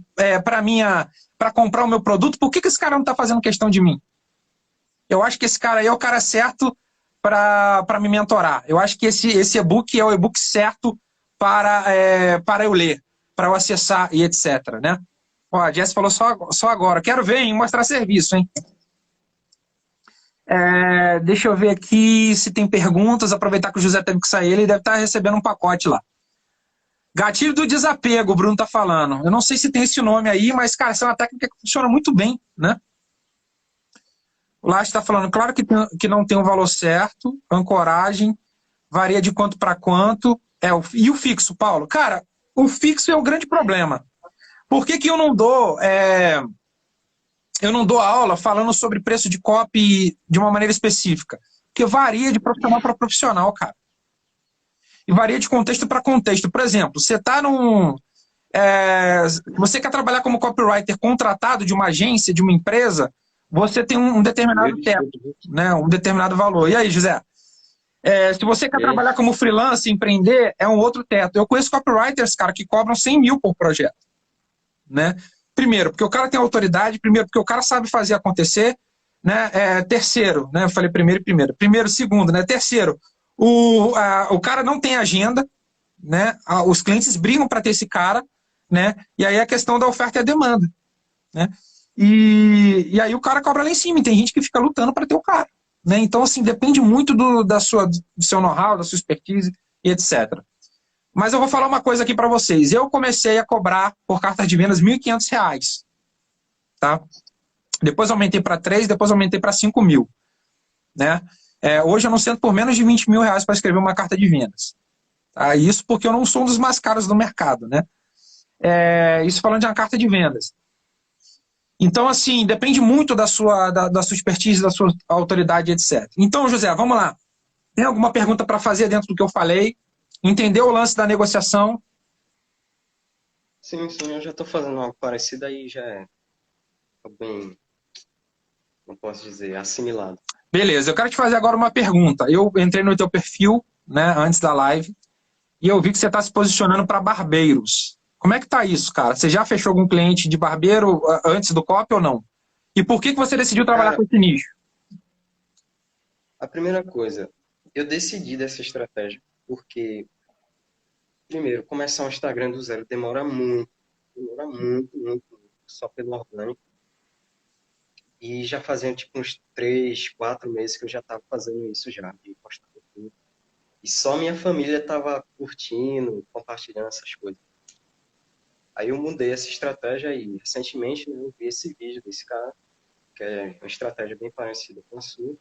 para comprar o meu produto, por que esse cara não está fazendo questão de mim? Eu acho que esse cara aí é o cara certo para me mentorar. Eu acho que esse e-book é o e-book certo para eu ler, para eu acessar e etc. Né? Ó, a Jess falou só agora. Quero ver, hein? Mostrar serviço, hein? Deixa eu ver aqui se tem perguntas. Aproveitar que o José teve que sair. Ele deve estar recebendo um pacote lá. Gatilho do desapego, o Bruno tá falando. Eu não sei se tem esse nome aí, mas, cara, essa é uma técnica que funciona muito bem, né? O Lars está falando, claro que não tem um valor certo, ancoragem, varia de quanto para quanto. E o fixo, Paulo? Cara, o fixo é o grande problema. Por que eu não dou aula falando sobre preço de copy de uma maneira específica? Porque varia de profissional para profissional, cara. E varia de contexto para contexto. Por exemplo, você está você quer trabalhar como copywriter contratado de uma agência, de uma empresa, você tem um determinado teto, né, um determinado valor. E aí, José? Se você quer trabalhar como freelance, empreender, é um outro teto. Eu conheço copywriters, cara, que cobram 100 mil por projeto. Né? Primeiro, porque o cara tem autoridade. Primeiro, porque o cara sabe fazer acontecer. Né? Terceiro, né? Eu falei primeiro e primeiro. Primeiro, segundo, né? Terceiro, o cara não tem agenda. Né? Os clientes brigam para ter esse cara. Né? E aí a questão da oferta e a demanda. Né? E aí o cara cobra lá em cima, e tem gente que fica lutando para ter o cara. Né? Então, assim, depende muito do seu know-how, da sua expertise e etc. Mas eu vou falar uma coisa aqui para vocês. Eu comecei a cobrar por cartas de vendas R$ 1.500. Tá? Depois aumentei para 3, depois aumentei para 5 mil. Né? Hoje eu não sento por menos de R$ 20 mil para escrever uma carta de vendas. Tá? Isso porque eu não sou um dos mais caros do mercado. Né? Isso falando de uma carta de vendas. Então, assim, depende muito da sua expertise, da sua autoridade, etc. Então, José, vamos lá. Tem alguma pergunta para fazer dentro do que eu falei? Entendeu o lance da negociação? Sim, eu já estou fazendo algo parecido aí, já é bem, não posso dizer, assimilado. Beleza, eu quero te fazer agora uma pergunta. Eu entrei no teu perfil, né, antes da live, e eu vi que você está se posicionando para barbeiros. Como é que tá isso, cara? Você já fechou algum cliente de barbeiro antes do COP ou não? E por que você decidiu trabalhar com Cara, esse nicho? a primeira coisa, eu decidi dessa estratégia porque, primeiro, começar um Instagram do zero demora muito, muito, muito, só pelo orgânico. E já fazia tipo uns 3, 4 meses que eu já estava fazendo isso já, de postar tudo. E só minha família estava curtindo, compartilhando essas coisas. Aí eu mudei essa estratégia aí. Recentemente, né, eu vi esse vídeo desse cara, que é uma estratégia bem parecida com a sua.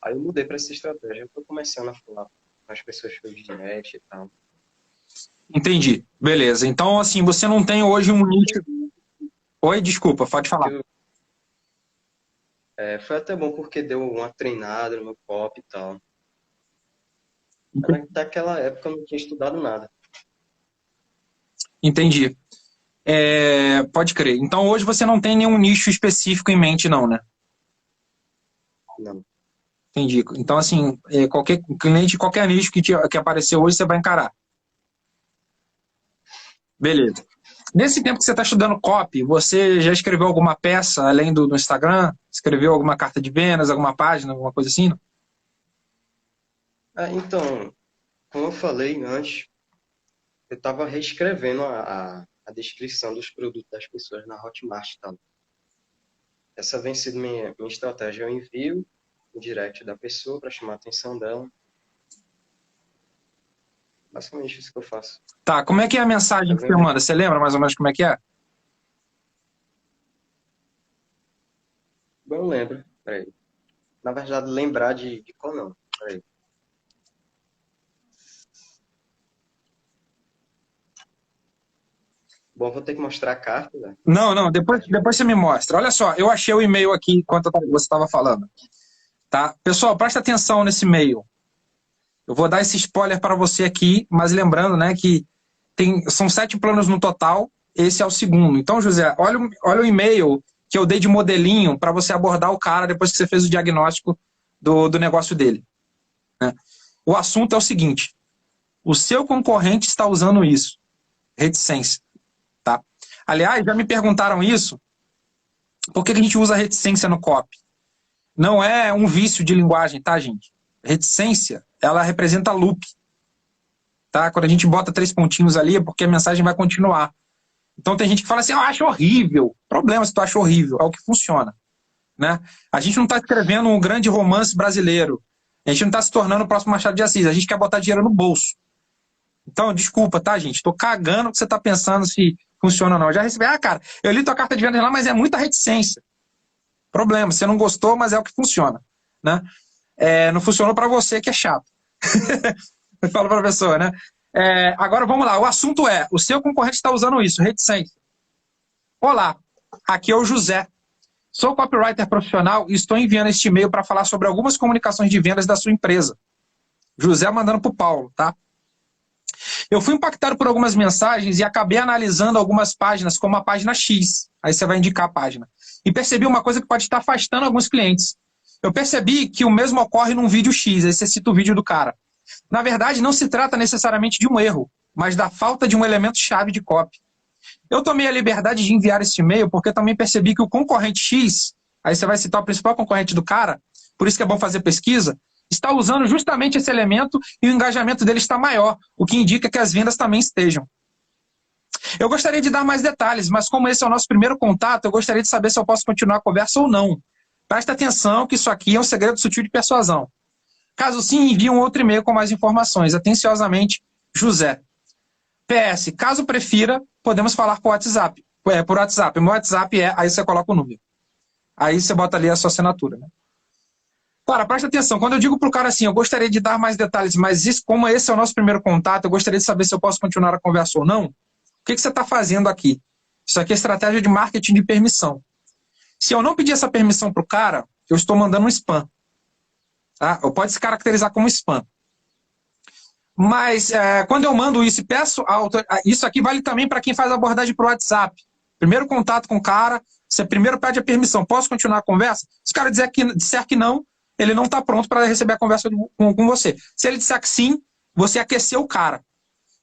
Aí eu mudei para essa estratégia. Eu tô começando a falar com as pessoas pelo direct e tal. Entendi. Beleza. Então, assim, você não tem hoje um nicho. Oi, desculpa, pode falar. Foi até bom porque deu uma treinada no meu pop e tal. Naquela época eu não tinha estudado nada. Entendi. Pode crer. Então, hoje você não tem nenhum nicho específico em mente, não, né? Não. Entendi. Então, assim, qualquer cliente, qualquer nicho que aparecer hoje, você vai encarar. Beleza. Nesse tempo que você está estudando copy, você já escreveu alguma peça além do Instagram? Escreveu alguma carta de vendas, alguma página, alguma coisa assim? Então, como eu falei antes, eu estava reescrevendo a descrição dos produtos das pessoas na Hotmart e tal. Essa vem sido minha estratégia. Eu envio o direct da pessoa para chamar a atenção dela. Basicamente isso que eu faço. Tá, como é que é a mensagem que você manda? Você lembra mais ou menos como é que é? Bom, eu lembro. Peraí. Na verdade, lembrar de qual não. Peraí. Bom, vou ter que mostrar a carta, né? Não, depois você me mostra. Olha só, eu achei o e-mail aqui enquanto você estava falando. Tá? Pessoal, presta atenção nesse e-mail. Eu vou dar esse spoiler para você aqui, mas lembrando, né, que são 7 planos no total, esse é o segundo. Então, José, olha o e-mail que eu dei de modelinho para você abordar o cara depois que você fez o diagnóstico do negócio dele. Né? O assunto é o seguinte: o seu concorrente está usando isso. Reticência. Tá? Aliás, já me perguntaram isso. Por que a gente usa reticência no copy? Não é um vício de linguagem, tá, gente? Reticência, ela representa loop. Tá? Quando a gente bota 3 pontinhos ali, é porque a mensagem vai continuar. Então tem gente que fala assim, eu acho horrível. Problema se tu acha horrível, é o que funciona. Né? A gente não está escrevendo um grande romance brasileiro. A gente não está se tornando o próximo Machado de Assis. A gente quer botar dinheiro no bolso. Então, desculpa, tá, gente? Estou cagando o que você está pensando se funciona ou não. Eu já recebi, cara, eu li tua carta de vendas lá, mas é muita reticência. Problema, você não gostou, mas é o que funciona. Né? Não funcionou para você, que é chato. Eu falo para a pessoa, né? Agora vamos lá, o assunto é, o seu concorrente está usando isso, reticência. Olá, aqui é o José. Sou copywriter profissional e estou enviando este e-mail para falar sobre algumas comunicações de vendas da sua empresa. José mandando para o Paulo, tá? Eu fui impactado por algumas mensagens e acabei analisando algumas páginas, como a página X. Aí você vai indicar a página. E percebi uma coisa que pode estar afastando alguns clientes. Eu percebi que o mesmo ocorre num vídeo X, aí você cita o vídeo do cara. Na verdade, não se trata necessariamente de um erro, mas da falta de um elemento-chave de copy. Eu tomei a liberdade de enviar esse e-mail porque também percebi que o concorrente X, aí você vai citar o principal concorrente do cara, por isso que é bom fazer pesquisa, está usando justamente esse elemento e o engajamento dele está maior, o que indica que as vendas também estejam. Eu gostaria de dar mais detalhes, mas como esse é o nosso primeiro contato, eu gostaria de saber se eu posso continuar a conversa ou não. Presta atenção que isso aqui é um segredo sutil de persuasão. Caso sim, envie um outro e-mail com mais informações. Atenciosamente, José. PS, caso prefira, podemos falar por WhatsApp. Por WhatsApp. O meu WhatsApp aí você coloca o número. Aí você bota ali a sua assinatura. Né? Cara, presta atenção. Quando eu digo pro cara assim, eu gostaria de dar mais detalhes, mas como esse é o nosso primeiro contato, eu gostaria de saber se eu posso continuar a conversa ou não. O que você está fazendo aqui? Isso aqui é estratégia de marketing de permissão. Se eu não pedir essa permissão pro cara, eu estou mandando um spam. Tá? Ou pode se caracterizar como spam. Mas quando eu mando isso e peço isso aqui vale também para quem faz abordagem por WhatsApp. Primeiro contato com o cara, você primeiro pede a permissão. Posso continuar a conversa? Se o cara disser que não, ele não está pronto para receber a conversa com você. Se ele disser que sim, você aqueceu o cara.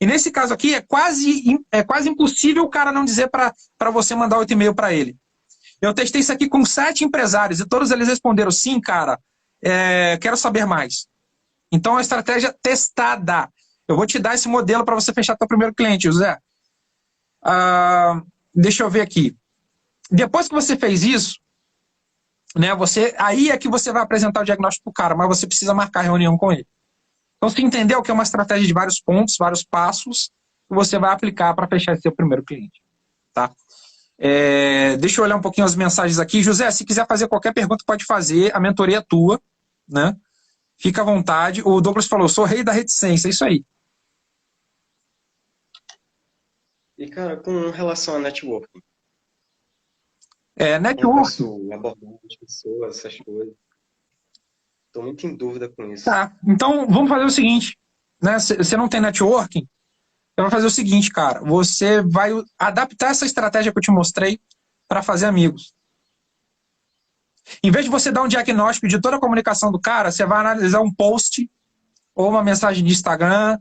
E nesse caso aqui, é quase impossível o cara não dizer para você mandar 8 e-mail para ele. Eu testei isso aqui com 7 empresários e todos eles responderam, sim, cara, quero saber mais. Então, é uma estratégia testada. Eu vou te dar esse modelo para você fechar seu primeiro cliente, José. Deixa eu ver aqui. Depois que você fez isso, né, aí é que você vai apresentar o diagnóstico para o cara, mas você precisa marcar reunião com ele. Então, você entendeu que é uma estratégia de vários pontos, vários passos, que você vai aplicar para fechar esse seu primeiro cliente. Tá? Deixa eu olhar um pouquinho as mensagens aqui. José, se quiser fazer qualquer pergunta, pode fazer. A mentoria é tua, né? Fica à vontade. O Douglas falou, sou rei da reticência. É isso aí. E, cara, com relação a networking, como eu Network. posso abordar as pessoas, essas coisas? Estou muito em dúvida com isso. Tá, então vamos fazer o seguinte, né? Você não tem networking, você vai fazer o seguinte, cara, você vai adaptar essa estratégia que eu te mostrei para fazer amigos. Em vez de você dar um diagnóstico de toda a comunicação do cara, você vai analisar um post ou uma mensagem de Instagram,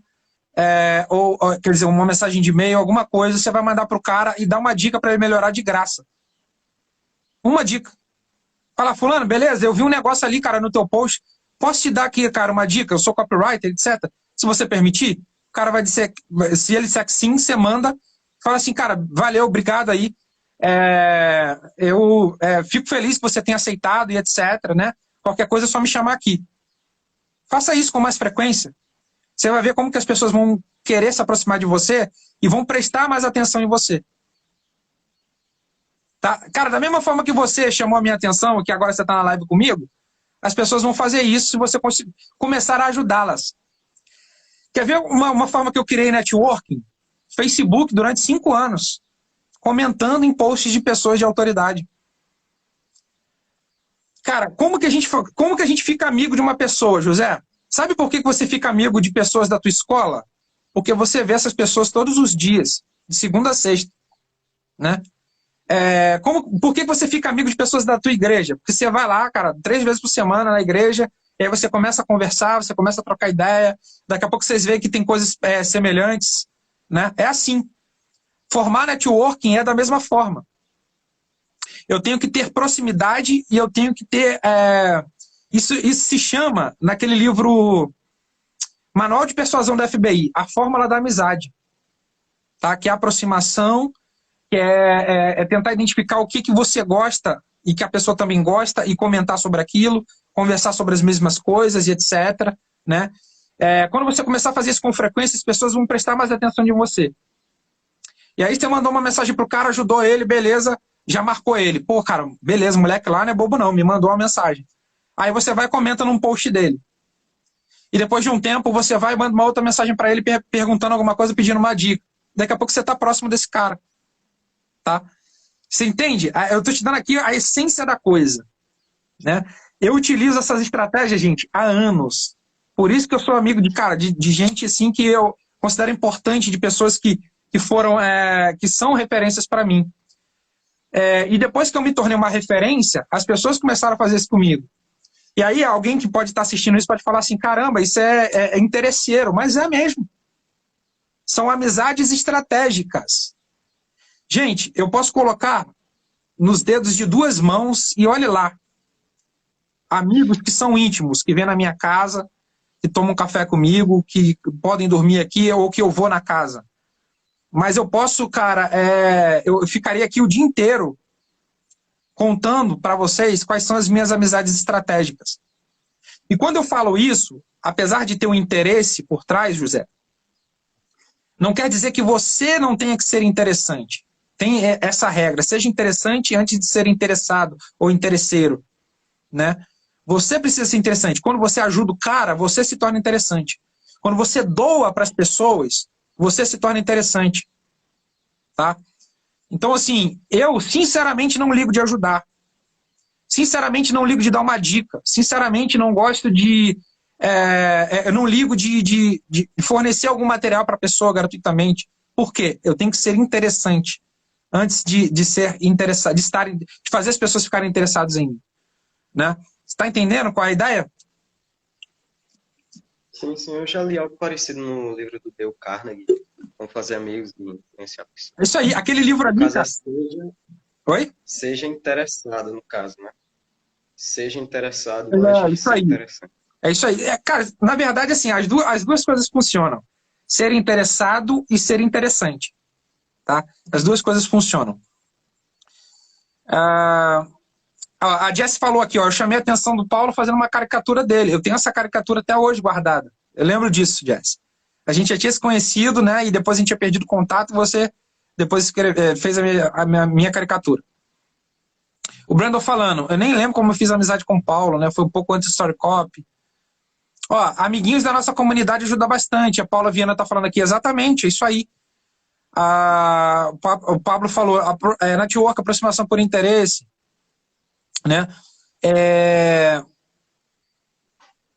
ou quer dizer, uma mensagem de e-mail, alguma coisa, você vai mandar para o cara e dar uma dica para ele melhorar de graça. Uma dica. Fala, fulano, beleza, eu vi um negócio ali, cara, no teu post, posso te dar aqui, cara, uma dica? Eu sou copywriter, etc. Se você permitir, o cara vai dizer, se ele disser que sim, você manda, fala assim, cara, valeu, obrigado aí, eu fico feliz que você tenha aceitado e etc, né? Qualquer coisa é só me chamar aqui. Faça isso com mais frequência. Você vai ver como que as pessoas vão querer se aproximar de você e vão prestar mais atenção em você. Tá? Cara, da mesma forma que você chamou a minha atenção, que agora você está na live comigo, as pessoas vão fazer isso se você começar a ajudá-las. Quer ver uma forma que eu criei networking? Facebook durante 5 anos, comentando em posts de pessoas de autoridade. Cara, como que a gente fica amigo de uma pessoa, José? Sabe por que você fica amigo de pessoas da tua escola? Porque você vê essas pessoas todos os dias, de segunda a sexta, né? Por que você fica amigo de pessoas da tua igreja? Porque você vai lá, cara, 3 vezes por semana na igreja, e aí você começa a conversar, você começa a trocar ideia, daqui a pouco vocês veem que tem coisas semelhantes, né? É assim. Formar networking é da mesma forma. Eu tenho que ter proximidade e eu tenho que ter... Isso se chama, naquele livro Manual de Persuasão da FBI, a Fórmula da Amizade. Tá? Que é a aproximação, que é tentar identificar o que você gosta e que a pessoa também gosta e comentar sobre aquilo, conversar sobre as mesmas coisas e etc. Né? Quando você começar a fazer isso com frequência, as pessoas vão prestar mais atenção em você. E aí você mandou uma mensagem pro cara, ajudou ele, beleza, já marcou ele. Pô, cara, beleza, moleque lá não é bobo não, me mandou uma mensagem. Aí você vai e comenta num post dele. E depois de um tempo, você vai e manda uma outra mensagem para ele perguntando alguma coisa, pedindo uma dica. Daqui a pouco você está próximo desse cara. Tá? Você entende? Eu estou te dando aqui a essência da coisa. Né? Eu utilizo essas estratégias, gente, há anos. Por isso que eu sou amigo de gente assim, que eu considero importante, de pessoas que são referências para mim. E depois que eu me tornei uma referência, as pessoas começaram a fazer isso comigo. E aí alguém que pode estar assistindo isso pode falar assim, caramba, isso é interesseiro, mas é mesmo. São amizades estratégicas. Gente, eu posso colocar nos dedos de 2 mãos e olhe lá. Amigos que são íntimos, que vêm na minha casa, que tomam café comigo, que podem dormir aqui ou que eu vou na casa. Mas eu posso, cara, eu ficaria aqui o dia inteiro contando para vocês quais são as minhas amizades estratégicas. E quando eu falo isso, apesar de ter um interesse por trás, José, não quer dizer que você não tenha que ser interessante. Tem essa regra, seja interessante antes de ser interessado ou interesseiro. Né? Você precisa ser interessante. Quando você ajuda o cara, você se torna interessante. Quando você doa para as pessoas, você se torna interessante. Tá? Então, assim, eu sinceramente não ligo de ajudar. Sinceramente não ligo de dar uma dica. Sinceramente não gosto de... eu não ligo de fornecer algum material para a pessoa gratuitamente. Por quê? Eu tenho que ser interessante antes de ser interessado, de fazer as pessoas ficarem interessadas em mim. Né? Você está entendendo qual é a ideia? Sim, sim, eu já li algo parecido no livro do Dale Carnegie, Como Fazer Amigos e Influenciar Pessoas. É isso aí, aquele livro No ali, caso, cara. Oi? Oi? Seja interessado, no caso, né? Seja interessado, É goste de isso ser aí. interessante. É isso aí. Cara, na verdade, assim, as duas coisas funcionam. Ser interessado e ser interessante. Tá? As duas coisas funcionam. A Jess falou aqui, ó, eu chamei a atenção do Paulo fazendo uma caricatura dele. Eu tenho essa caricatura até hoje guardada. Eu lembro disso, Jess. A gente já tinha se conhecido, né? E depois a gente tinha perdido contato e você depois fez a minha caricatura. O Brandon falando, eu nem lembro como eu fiz amizade com o Paulo, né? Foi um pouco antes do Story Copy. Ó, amiguinhos da nossa comunidade ajuda bastante. A Paula Viana tá falando aqui, exatamente, é isso aí. O Pablo falou, network, aproximação por interesse, né?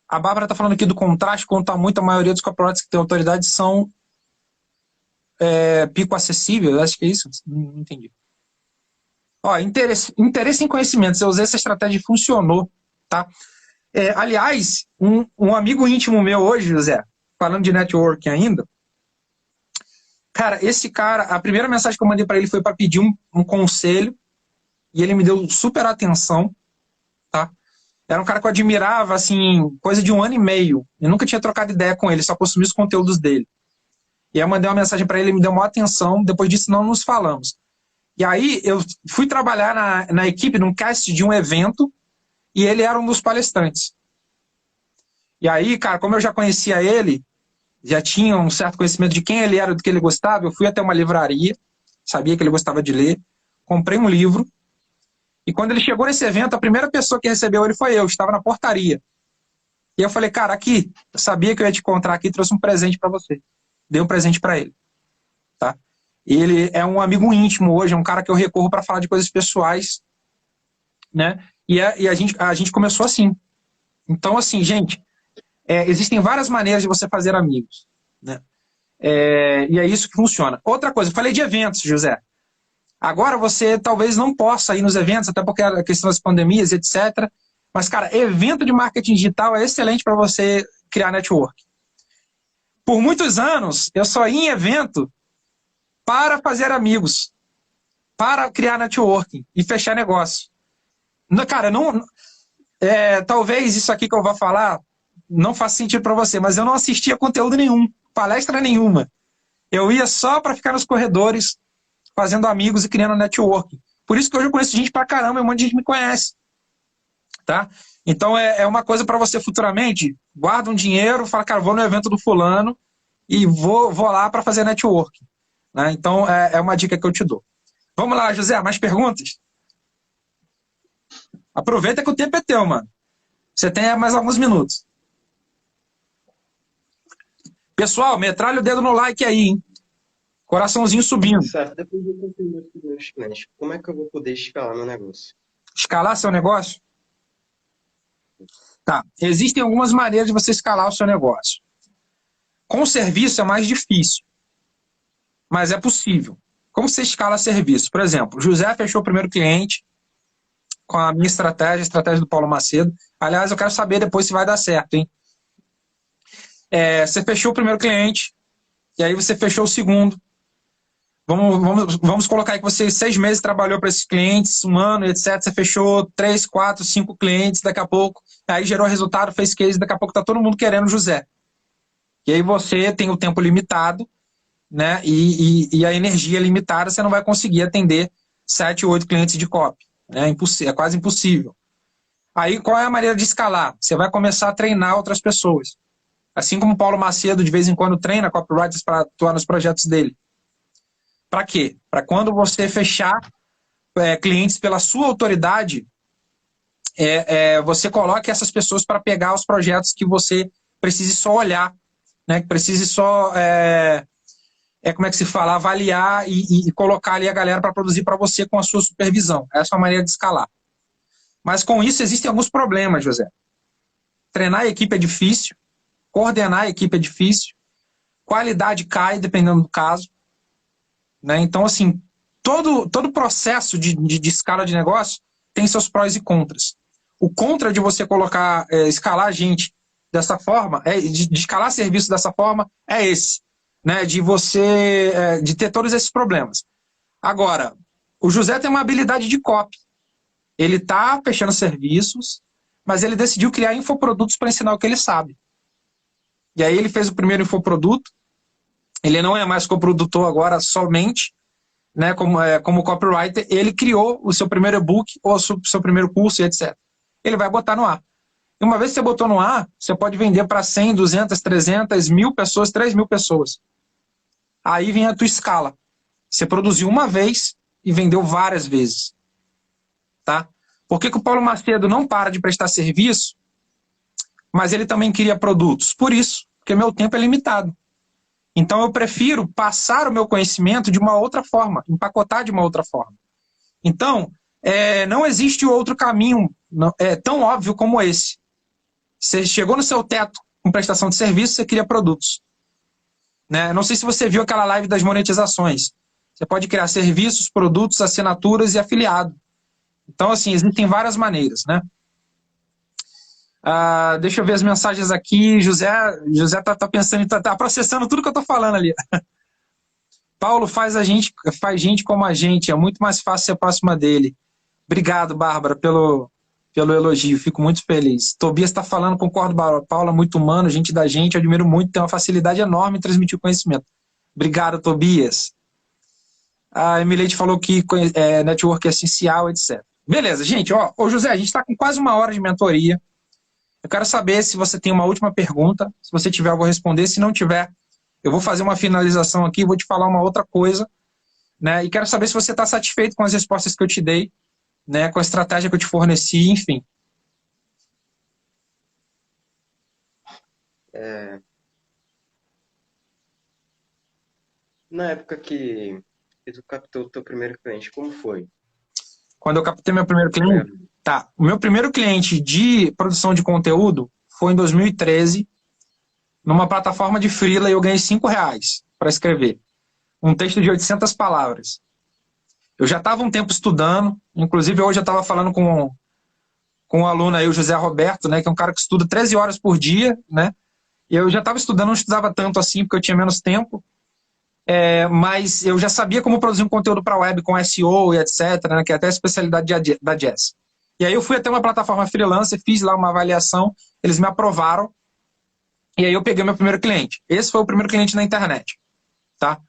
A Bárbara está falando aqui do contraste, conta muito, a maioria dos corporates que tem autoridade são pico acessível, acho que é isso, não entendi. Ó, interesse em conhecimentos, eu usei essa estratégia e funcionou, tá? Aliás, um amigo íntimo meu hoje, José, falando de networking ainda, cara, esse cara, a primeira mensagem que eu mandei para ele foi para pedir um conselho, e ele me deu super atenção, tá? Era um cara que eu admirava, assim, coisa de 1 ano e meio. Eu nunca tinha trocado ideia com ele, só consumia os conteúdos dele. E aí eu mandei uma mensagem para ele, ele me deu maior atenção, depois disso não nos falamos. E aí eu fui trabalhar na equipe, num cast de um evento, e ele era um dos palestrantes. E aí, cara, como eu já conhecia ele, já tinha um certo conhecimento de quem ele era, do que ele gostava, eu fui até uma livraria, sabia que ele gostava de ler, comprei um livro, e quando ele chegou nesse evento, a primeira pessoa que recebeu ele foi eu, estava na portaria. E eu falei, cara, aqui, eu sabia que eu ia te encontrar aqui, trouxe um presente para você. Dei um presente para ele. Tá? Ele é um amigo íntimo hoje, é um cara que eu recorro para falar de coisas pessoais, né? E a gente começou assim. Então, assim, gente, existem várias maneiras de você fazer amigos, né? E é isso que funciona. Outra coisa, eu falei de eventos, José. Agora você talvez não possa ir nos eventos, até porque a questão das pandemias, etc. Mas, cara, evento de marketing digital é excelente para você criar network. Por muitos anos, eu só ia em evento para fazer amigos, para criar networking e fechar negócio. Cara, talvez isso aqui que eu vou falar não faça sentido para você, mas eu não assistia conteúdo nenhum, palestra nenhuma. Eu ia só para ficar nos corredores, fazendo amigos e criando networking. Por isso que hoje eu conheço gente pra caramba e um monte de gente me conhece. Tá? Então é uma coisa para você futuramente, guarda um dinheiro, fala, cara, vou no evento do fulano e vou lá para fazer networking. Né? Então é uma dica que eu te dou. Vamos lá, José, mais perguntas? Aproveita que o tempo é teu, mano. Você tem mais alguns minutos. Pessoal, metralha o dedo no like aí, hein? Coraçãozinho subindo. Certo, depois eu continuo com os meus clientes. Como é que eu vou poder escalar meu negócio? Escalar seu negócio? Tá. Existem algumas maneiras de você escalar o seu negócio. Com serviço é mais difícil, mas é possível. Como você escala serviço? Por exemplo, José fechou o primeiro cliente com a minha estratégia, a estratégia do Paulo Macedo. Aliás, eu quero saber depois se vai dar certo, hein? Você fechou o primeiro cliente, e aí você fechou o segundo. Vamos colocar aí que você 6 meses trabalhou para esses clientes, 1 ano, etc. Você fechou 3, 4, 5 clientes, daqui a pouco, aí gerou resultado, fez case, daqui a pouco está todo mundo querendo o José. E aí você tem o tempo limitado, né? E a energia limitada, você não vai conseguir atender 7, 8 clientes de copy. Né? É quase impossível. Aí qual é a maneira de escalar? Você vai começar a treinar outras pessoas. Assim como o Paulo Macedo de vez em quando treina copywriters para atuar nos projetos dele. Para quê? Para quando você fechar clientes pela sua autoridade, você coloque essas pessoas para pegar os projetos que você precise só olhar, né? Que precise só, como é que se fala, avaliar e colocar ali a galera para produzir para você com a sua supervisão. Essa é a maneira de escalar. Mas com isso existem alguns problemas, José. Treinar a equipe é difícil, coordenar a equipe é difícil, qualidade cai dependendo do caso. Né? Então, assim, todo processo de escala de negócio tem seus prós e contras. O contra de você colocar, escalar a gente dessa forma, de escalar serviço dessa forma, é esse, né? De você, de ter todos esses problemas. Agora, o José tem uma habilidade de copy. Ele está fechando serviços, mas ele decidiu criar infoprodutos para ensinar o que ele sabe. E aí ele fez o primeiro infoproduto. Ele não é mais coprodutor agora somente, né, como copywriter. Ele criou o seu primeiro e-book ou o seu primeiro curso, etc. Ele vai botar no ar. E uma vez que você botou no ar, você pode vender para 100, 200, 300, 1.000 pessoas, 3.000 pessoas. Aí vem a tua escala. Você produziu uma vez e vendeu várias vezes. Tá? Por que o Paulo Macedo não para de prestar serviço, mas ele também cria produtos? Por isso, porque meu tempo é limitado. Então eu prefiro passar o meu conhecimento de uma outra forma, empacotar de uma outra forma. Então, não existe outro caminho tão óbvio como esse. Você chegou no seu teto com prestação de serviço, você cria produtos. Né? Não sei se você viu aquela live das monetizações. Você pode criar serviços, produtos, assinaturas e afiliado. Então, assim, existem várias maneiras, né? Deixa eu ver as mensagens aqui. José tá pensando, tá processando tudo que eu tô falando ali. Paulo faz gente como a gente. É muito mais fácil ser próxima dele. Obrigado, Bárbara, pelo elogio. Fico muito feliz. Tobias está falando, concordo, Bárbara. Paulo é muito humano, gente da gente. Admiro muito, tem uma facilidade enorme em transmitir conhecimento. Obrigado, Tobias. A Emileite falou que network é essencial, etc. Beleza, gente. Ô José, a gente está com quase 1 hora de mentoria. Eu quero saber se você tem uma última pergunta. Se você tiver, eu vou responder. Se não tiver, eu vou fazer uma finalização aqui, vou te falar uma outra coisa. Né? E quero saber se você está satisfeito com as respostas que eu te dei, né? Com a estratégia que eu te forneci, enfim. Na época que tu captou o teu primeiro cliente, como foi? Quando eu captei meu primeiro cliente? Tá. O meu primeiro cliente de produção de conteúdo foi em 2013, numa plataforma de freela, e eu ganhei R$5 para escrever um texto de 800 palavras. Eu já estava um tempo estudando, inclusive hoje eu estava falando com um aluno aí, o José Roberto, né, que é um cara que estuda 13 horas por dia, né, e eu já estava estudando, não estudava tanto assim, porque eu tinha menos tempo, mas eu já sabia como produzir um conteúdo para web com SEO e etc, né, que é até a especialidade da Jess. E aí eu fui até uma plataforma freelancer, fiz lá uma avaliação, eles me aprovaram, e aí eu peguei meu primeiro cliente. Esse foi o primeiro cliente na internet, tá?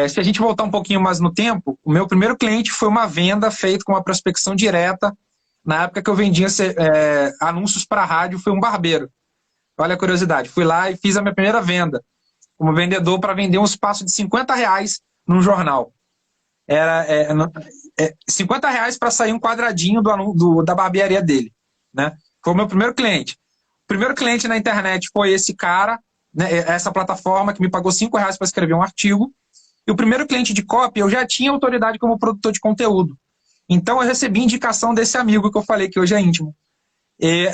Se a gente voltar um pouquinho mais no tempo, o meu primeiro cliente foi uma venda feita com uma prospecção direta. Na época que eu vendia anúncios para rádio, foi um barbeiro. Olha a curiosidade. Fui lá e fiz a minha primeira venda como vendedor para vender um espaço de R$50 num jornal. Era R$50 para sair um quadradinho da barbearia dele. Né? Foi o meu primeiro cliente. O primeiro cliente na internet foi esse cara, né, essa plataforma que me pagou R$5 para escrever um artigo. E o primeiro cliente de copy, eu já tinha autoridade como produtor de conteúdo. Então, eu recebi indicação desse amigo que eu falei que hoje é íntimo. E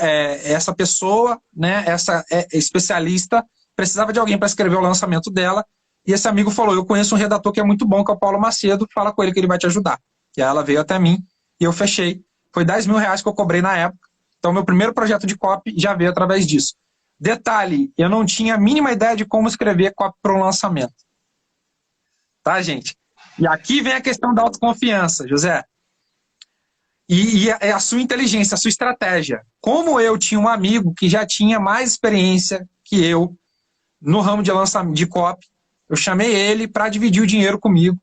essa pessoa, né, essa especialista, precisava de alguém para escrever o lançamento dela. E esse amigo falou, eu conheço um redator que é muito bom, que é o Paulo Macedo, fala com ele que ele vai te ajudar. E aí ela veio até mim e eu fechei. Foi R$10.000 que eu cobrei na época. Então, meu primeiro projeto de copy já veio através disso. Detalhe, eu não tinha a mínima ideia de como escrever copy para um lançamento. Tá, gente? E aqui vem a questão da autoconfiança, José. E a sua inteligência, a sua estratégia. Como eu tinha um amigo que já tinha mais experiência que eu no ramo de lançamento de copy, eu chamei ele para dividir o dinheiro comigo.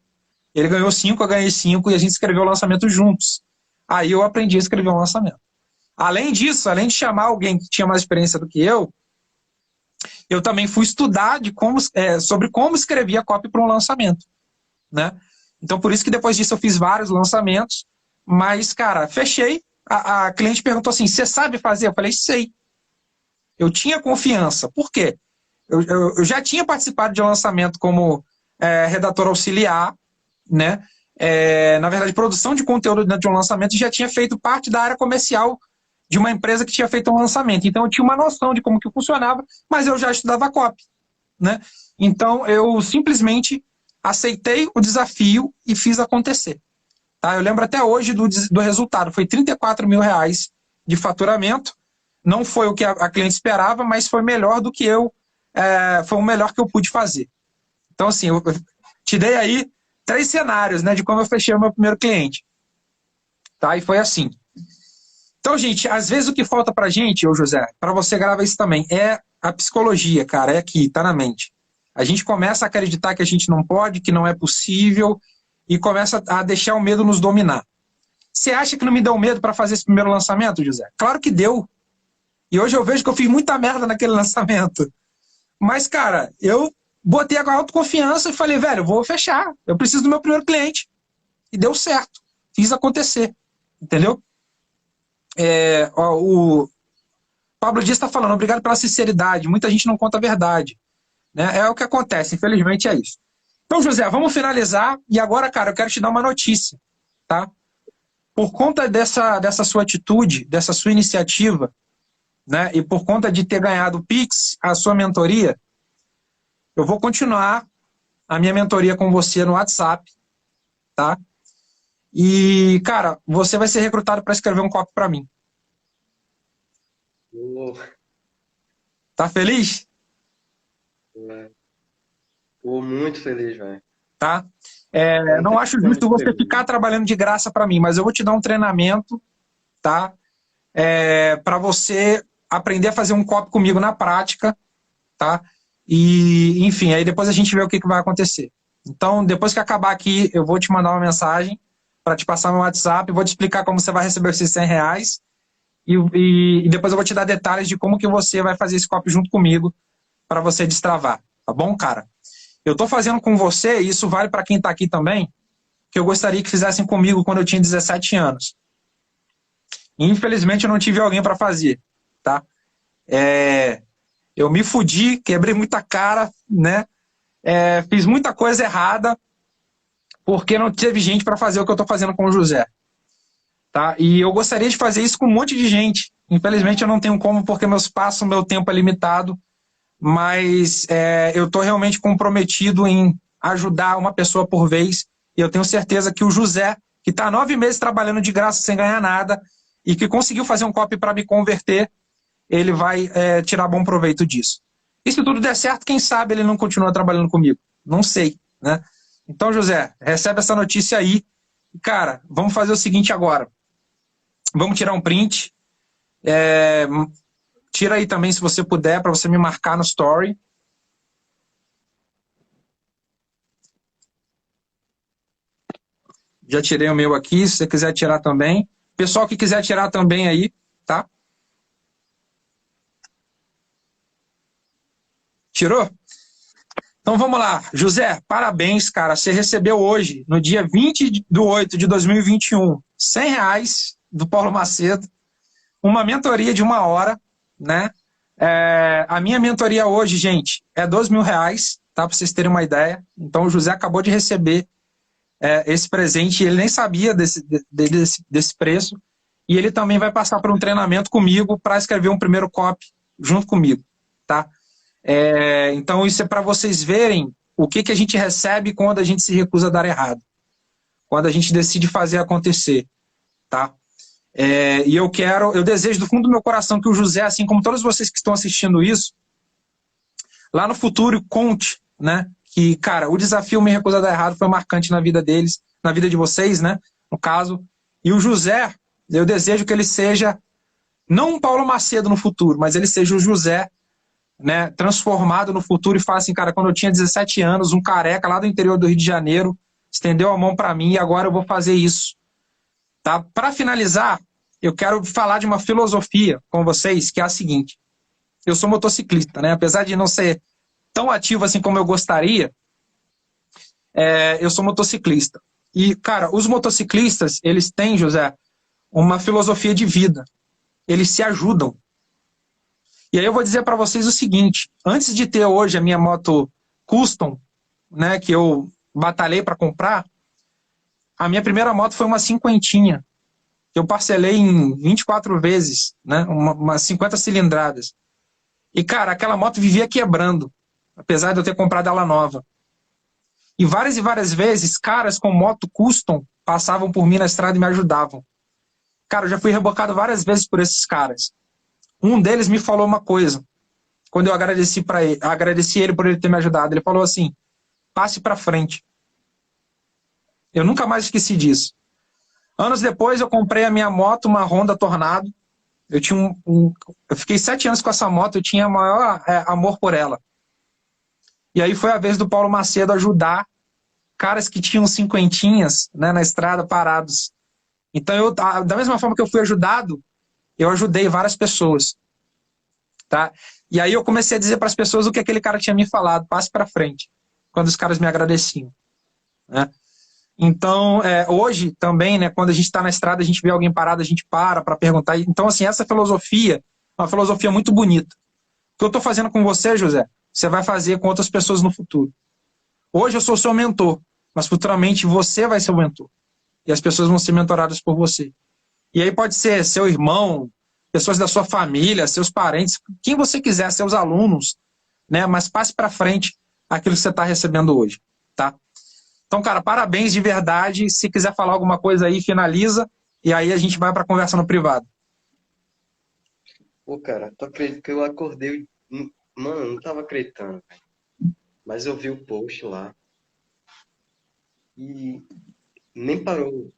Ele ganhou 5, eu ganhei 5 e a gente escreveu o lançamento juntos. Aí eu aprendi a escrever um lançamento. Além disso, além de chamar alguém que tinha mais experiência do que eu também fui estudar sobre como escrever a copy para um lançamento. Né? Então, por isso que depois disso eu fiz vários lançamentos, mas, cara, fechei. A cliente perguntou assim, você sabe fazer? Eu falei, sei. Eu tinha confiança. Por quê? Eu já tinha participado de lançamento como redator auxiliar, né? Na verdade, produção de conteúdo dentro de um lançamento, e já tinha feito parte da área comercial de uma empresa que tinha feito um lançamento. Então, eu tinha uma noção de como que funcionava, mas eu já estudava copy, né? Então, eu simplesmente aceitei o desafio e fiz acontecer. Tá? Eu lembro até hoje do resultado. Foi R$34.000 de faturamento. Não foi o que a cliente esperava, mas foi melhor do que foi o melhor que eu pude fazer. Então, assim, eu te dei aí 3 cenários, né, de como eu fechei o meu primeiro cliente. Tá? E foi assim. Então, gente, às vezes o que falta pra gente, ô José, pra você gravar isso também, é a psicologia, cara, é aqui, tá na mente. A gente começa a acreditar que a gente não pode, que não é possível, e começa a deixar o medo nos dominar. Você acha que não me deu medo pra fazer esse primeiro lançamento, José? Claro que deu. E hoje eu vejo que eu fiz muita merda naquele lançamento. Mas, cara, eu botei a autoconfiança e falei, velho, eu vou fechar. Eu preciso do meu primeiro cliente. E deu certo. Fiz acontecer. Entendeu? O Pablo Dias está falando, obrigado pela sinceridade. Muita gente não conta a verdade. Né? É o que acontece, infelizmente é isso. Então, José, vamos finalizar. E agora, cara, eu quero te dar uma notícia. Tá? Por conta dessa sua atitude, dessa sua iniciativa, né, e por conta de ter ganhado o Pix, a sua mentoria, eu vou continuar a minha mentoria com você no WhatsApp, tá? E, cara, você vai ser recrutado para escrever um copy para mim. Tá feliz? Tô muito feliz, velho. Tá? Não acho justo você ficar trabalhando de graça para mim, mas eu vou te dar um treinamento, tá? Para você aprender a fazer um copy comigo na prática, tá? E, enfim, aí depois a gente vê o que vai acontecer. Então, depois que acabar aqui, eu vou te mandar uma mensagem para te passar no WhatsApp, vou te explicar como você vai receber esses R$100 e depois eu vou te dar detalhes de como que você vai fazer esse copy junto comigo para você destravar, tá bom, cara? Eu tô fazendo com você, e isso vale para quem tá aqui também, que eu gostaria que fizessem comigo quando eu tinha 17 anos. Infelizmente, eu não tive alguém para fazer, tá? Eu me fudi, quebrei muita cara, né? Fiz muita coisa errada, porque não teve gente para fazer o que eu estou fazendo com o José. Tá? E eu gostaria de fazer isso com um monte de gente. Infelizmente, eu não tenho como, porque meu espaço, meu tempo é limitado, mas eu estou realmente comprometido em ajudar uma pessoa por vez, e eu tenho certeza que o José, que está 9 meses trabalhando de graça sem ganhar nada, e que conseguiu fazer um copy para me converter, ele vai tirar bom proveito disso. E se tudo der certo, quem sabe ele não continua trabalhando comigo? Não sei, né? Então, José, recebe essa notícia aí. Cara, vamos fazer o seguinte agora. Vamos tirar um print. Tira aí também, se você puder, para você me marcar no story. Já tirei o meu aqui, se você quiser tirar também. Pessoal que quiser tirar também aí, tá? Tirou? Então vamos lá. José, parabéns, cara. Você recebeu hoje, no dia 20/8/2021, R$100 do Paulo Macedo, uma mentoria de 1 hora, né? A minha mentoria hoje, gente, é R$2.000, tá? Para vocês terem uma ideia. Então o José acabou de receber esse presente, ele nem sabia desse preço, e ele também vai passar por um treinamento comigo para escrever um primeiro copy junto comigo, tá? Então isso é para vocês verem o que a gente recebe quando a gente se recusa a dar errado, quando a gente decide fazer acontecer, tá? E eu desejo do fundo do meu coração que o José, assim como todos vocês que estão assistindo isso, lá no futuro conte, né, que, cara, o desafio Me Recusa a Dar Errado foi marcante na vida deles, na vida de vocês, né, no caso, e o José, eu desejo que ele seja não um Paulo Macedo no futuro, mas ele seja o José, né, transformado no futuro, e fala assim, cara, quando eu tinha 17 anos, um careca lá do interior do Rio de Janeiro estendeu a mão para mim e agora eu vou fazer isso. Tá? Para finalizar, eu quero falar de uma filosofia com vocês, que é a seguinte. Eu sou motociclista, né? Apesar de não ser tão ativo assim como eu gostaria, eu sou motociclista. E, cara, os motociclistas, eles têm, José, uma filosofia de vida. Eles se ajudam. E aí eu vou dizer para vocês o seguinte, antes de ter hoje a minha moto custom, né, que eu batalhei para comprar, a minha primeira moto foi uma cinquentinha, que eu parcelei em 24 vezes, né, umas 50 cilindradas. E, cara, aquela moto vivia quebrando, apesar de eu ter comprado ela nova. E várias vezes, caras com moto custom passavam por mim na estrada e me ajudavam. Cara, eu já fui rebocado várias vezes por esses caras. Um deles me falou uma coisa, quando eu agradeci ele por ele ter me ajudado. Ele falou assim, passe pra frente. Eu nunca mais esqueci disso. Anos depois, eu comprei a minha moto, uma Honda Tornado. Eu tinha eu fiquei 7 anos com essa moto, eu tinha maior amor por ela. E aí foi a vez do Paulo Macedo ajudar caras que tinham cinquentinhas, né, na estrada parados. Então, da mesma forma que eu fui ajudado, eu ajudei várias pessoas. Tá? E aí eu comecei a dizer para as pessoas o que aquele cara tinha me falado, passe para frente, quando os caras me agradeciam. Né? Então, hoje também, né, quando a gente está na estrada, a gente vê alguém parado, a gente para perguntar. Então, assim, essa filosofia é uma filosofia muito bonita. O que eu estou fazendo com você, José, você vai fazer com outras pessoas no futuro. Hoje eu sou seu mentor, mas futuramente você vai ser o mentor. E as pessoas vão ser mentoradas por você. E aí pode ser seu irmão, pessoas da sua família, seus parentes, quem você quiser, seus alunos, né? Mas passe para frente aquilo que você está recebendo hoje, tá? Então, cara, parabéns de verdade. Se quiser falar alguma coisa aí, finaliza. E aí a gente vai para a conversa no privado. Pô, cara, tu acredita que eu acordei. Mano, eu não tava acreditando, velho. Mas eu vi o post lá e nem parou,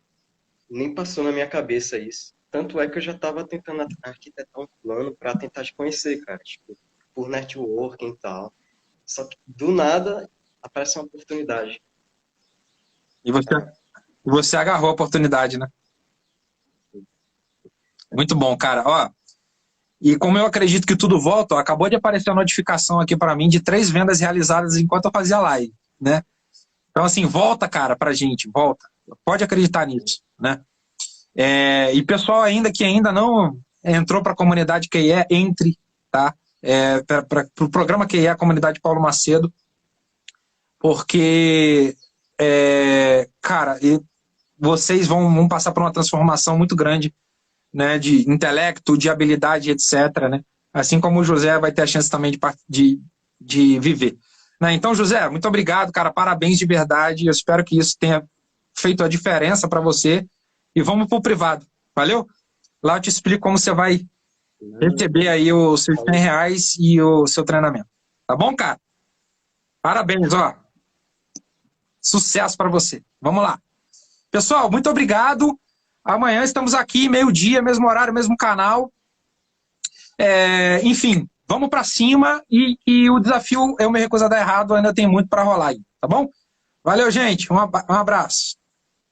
nem passou na minha cabeça isso. Tanto é que eu já tava tentando arquitetar um plano pra tentar te conhecer, cara. Tipo, por networking e tal. Só que do nada aparece uma oportunidade. E você agarrou a oportunidade, né? Muito bom, cara. Ó, e como eu acredito que tudo volta, ó, acabou de aparecer a notificação aqui para mim de 3 vendas realizadas enquanto eu fazia live, né? Então, assim, volta, cara, pra gente, volta. Pode acreditar nisso, né? E pessoal que ainda não entrou para a comunidade QIE, entre, tá? Para o programa QIE, a comunidade Paulo Macedo, porque, cara, vocês vão passar por uma transformação muito grande, né, de intelecto, de habilidade, etc., né? Assim como o José vai ter a chance também de viver. Né? Então, José, muito obrigado, cara, parabéns de verdade, eu espero que isso tenha feito a diferença para você, e vamos pro privado, valeu? Lá eu te explico como você vai receber aí os seus R$100 e o seu treinamento, tá bom, cara? Parabéns, ó, sucesso para você, vamos lá. Pessoal, muito obrigado. Amanhã estamos aqui, meio-dia, mesmo horário, mesmo canal. Enfim, vamos para cima e o desafio Eu Me Recuso a Dar Errado ainda tem muito para rolar aí, tá bom? Valeu, gente. Um abraço.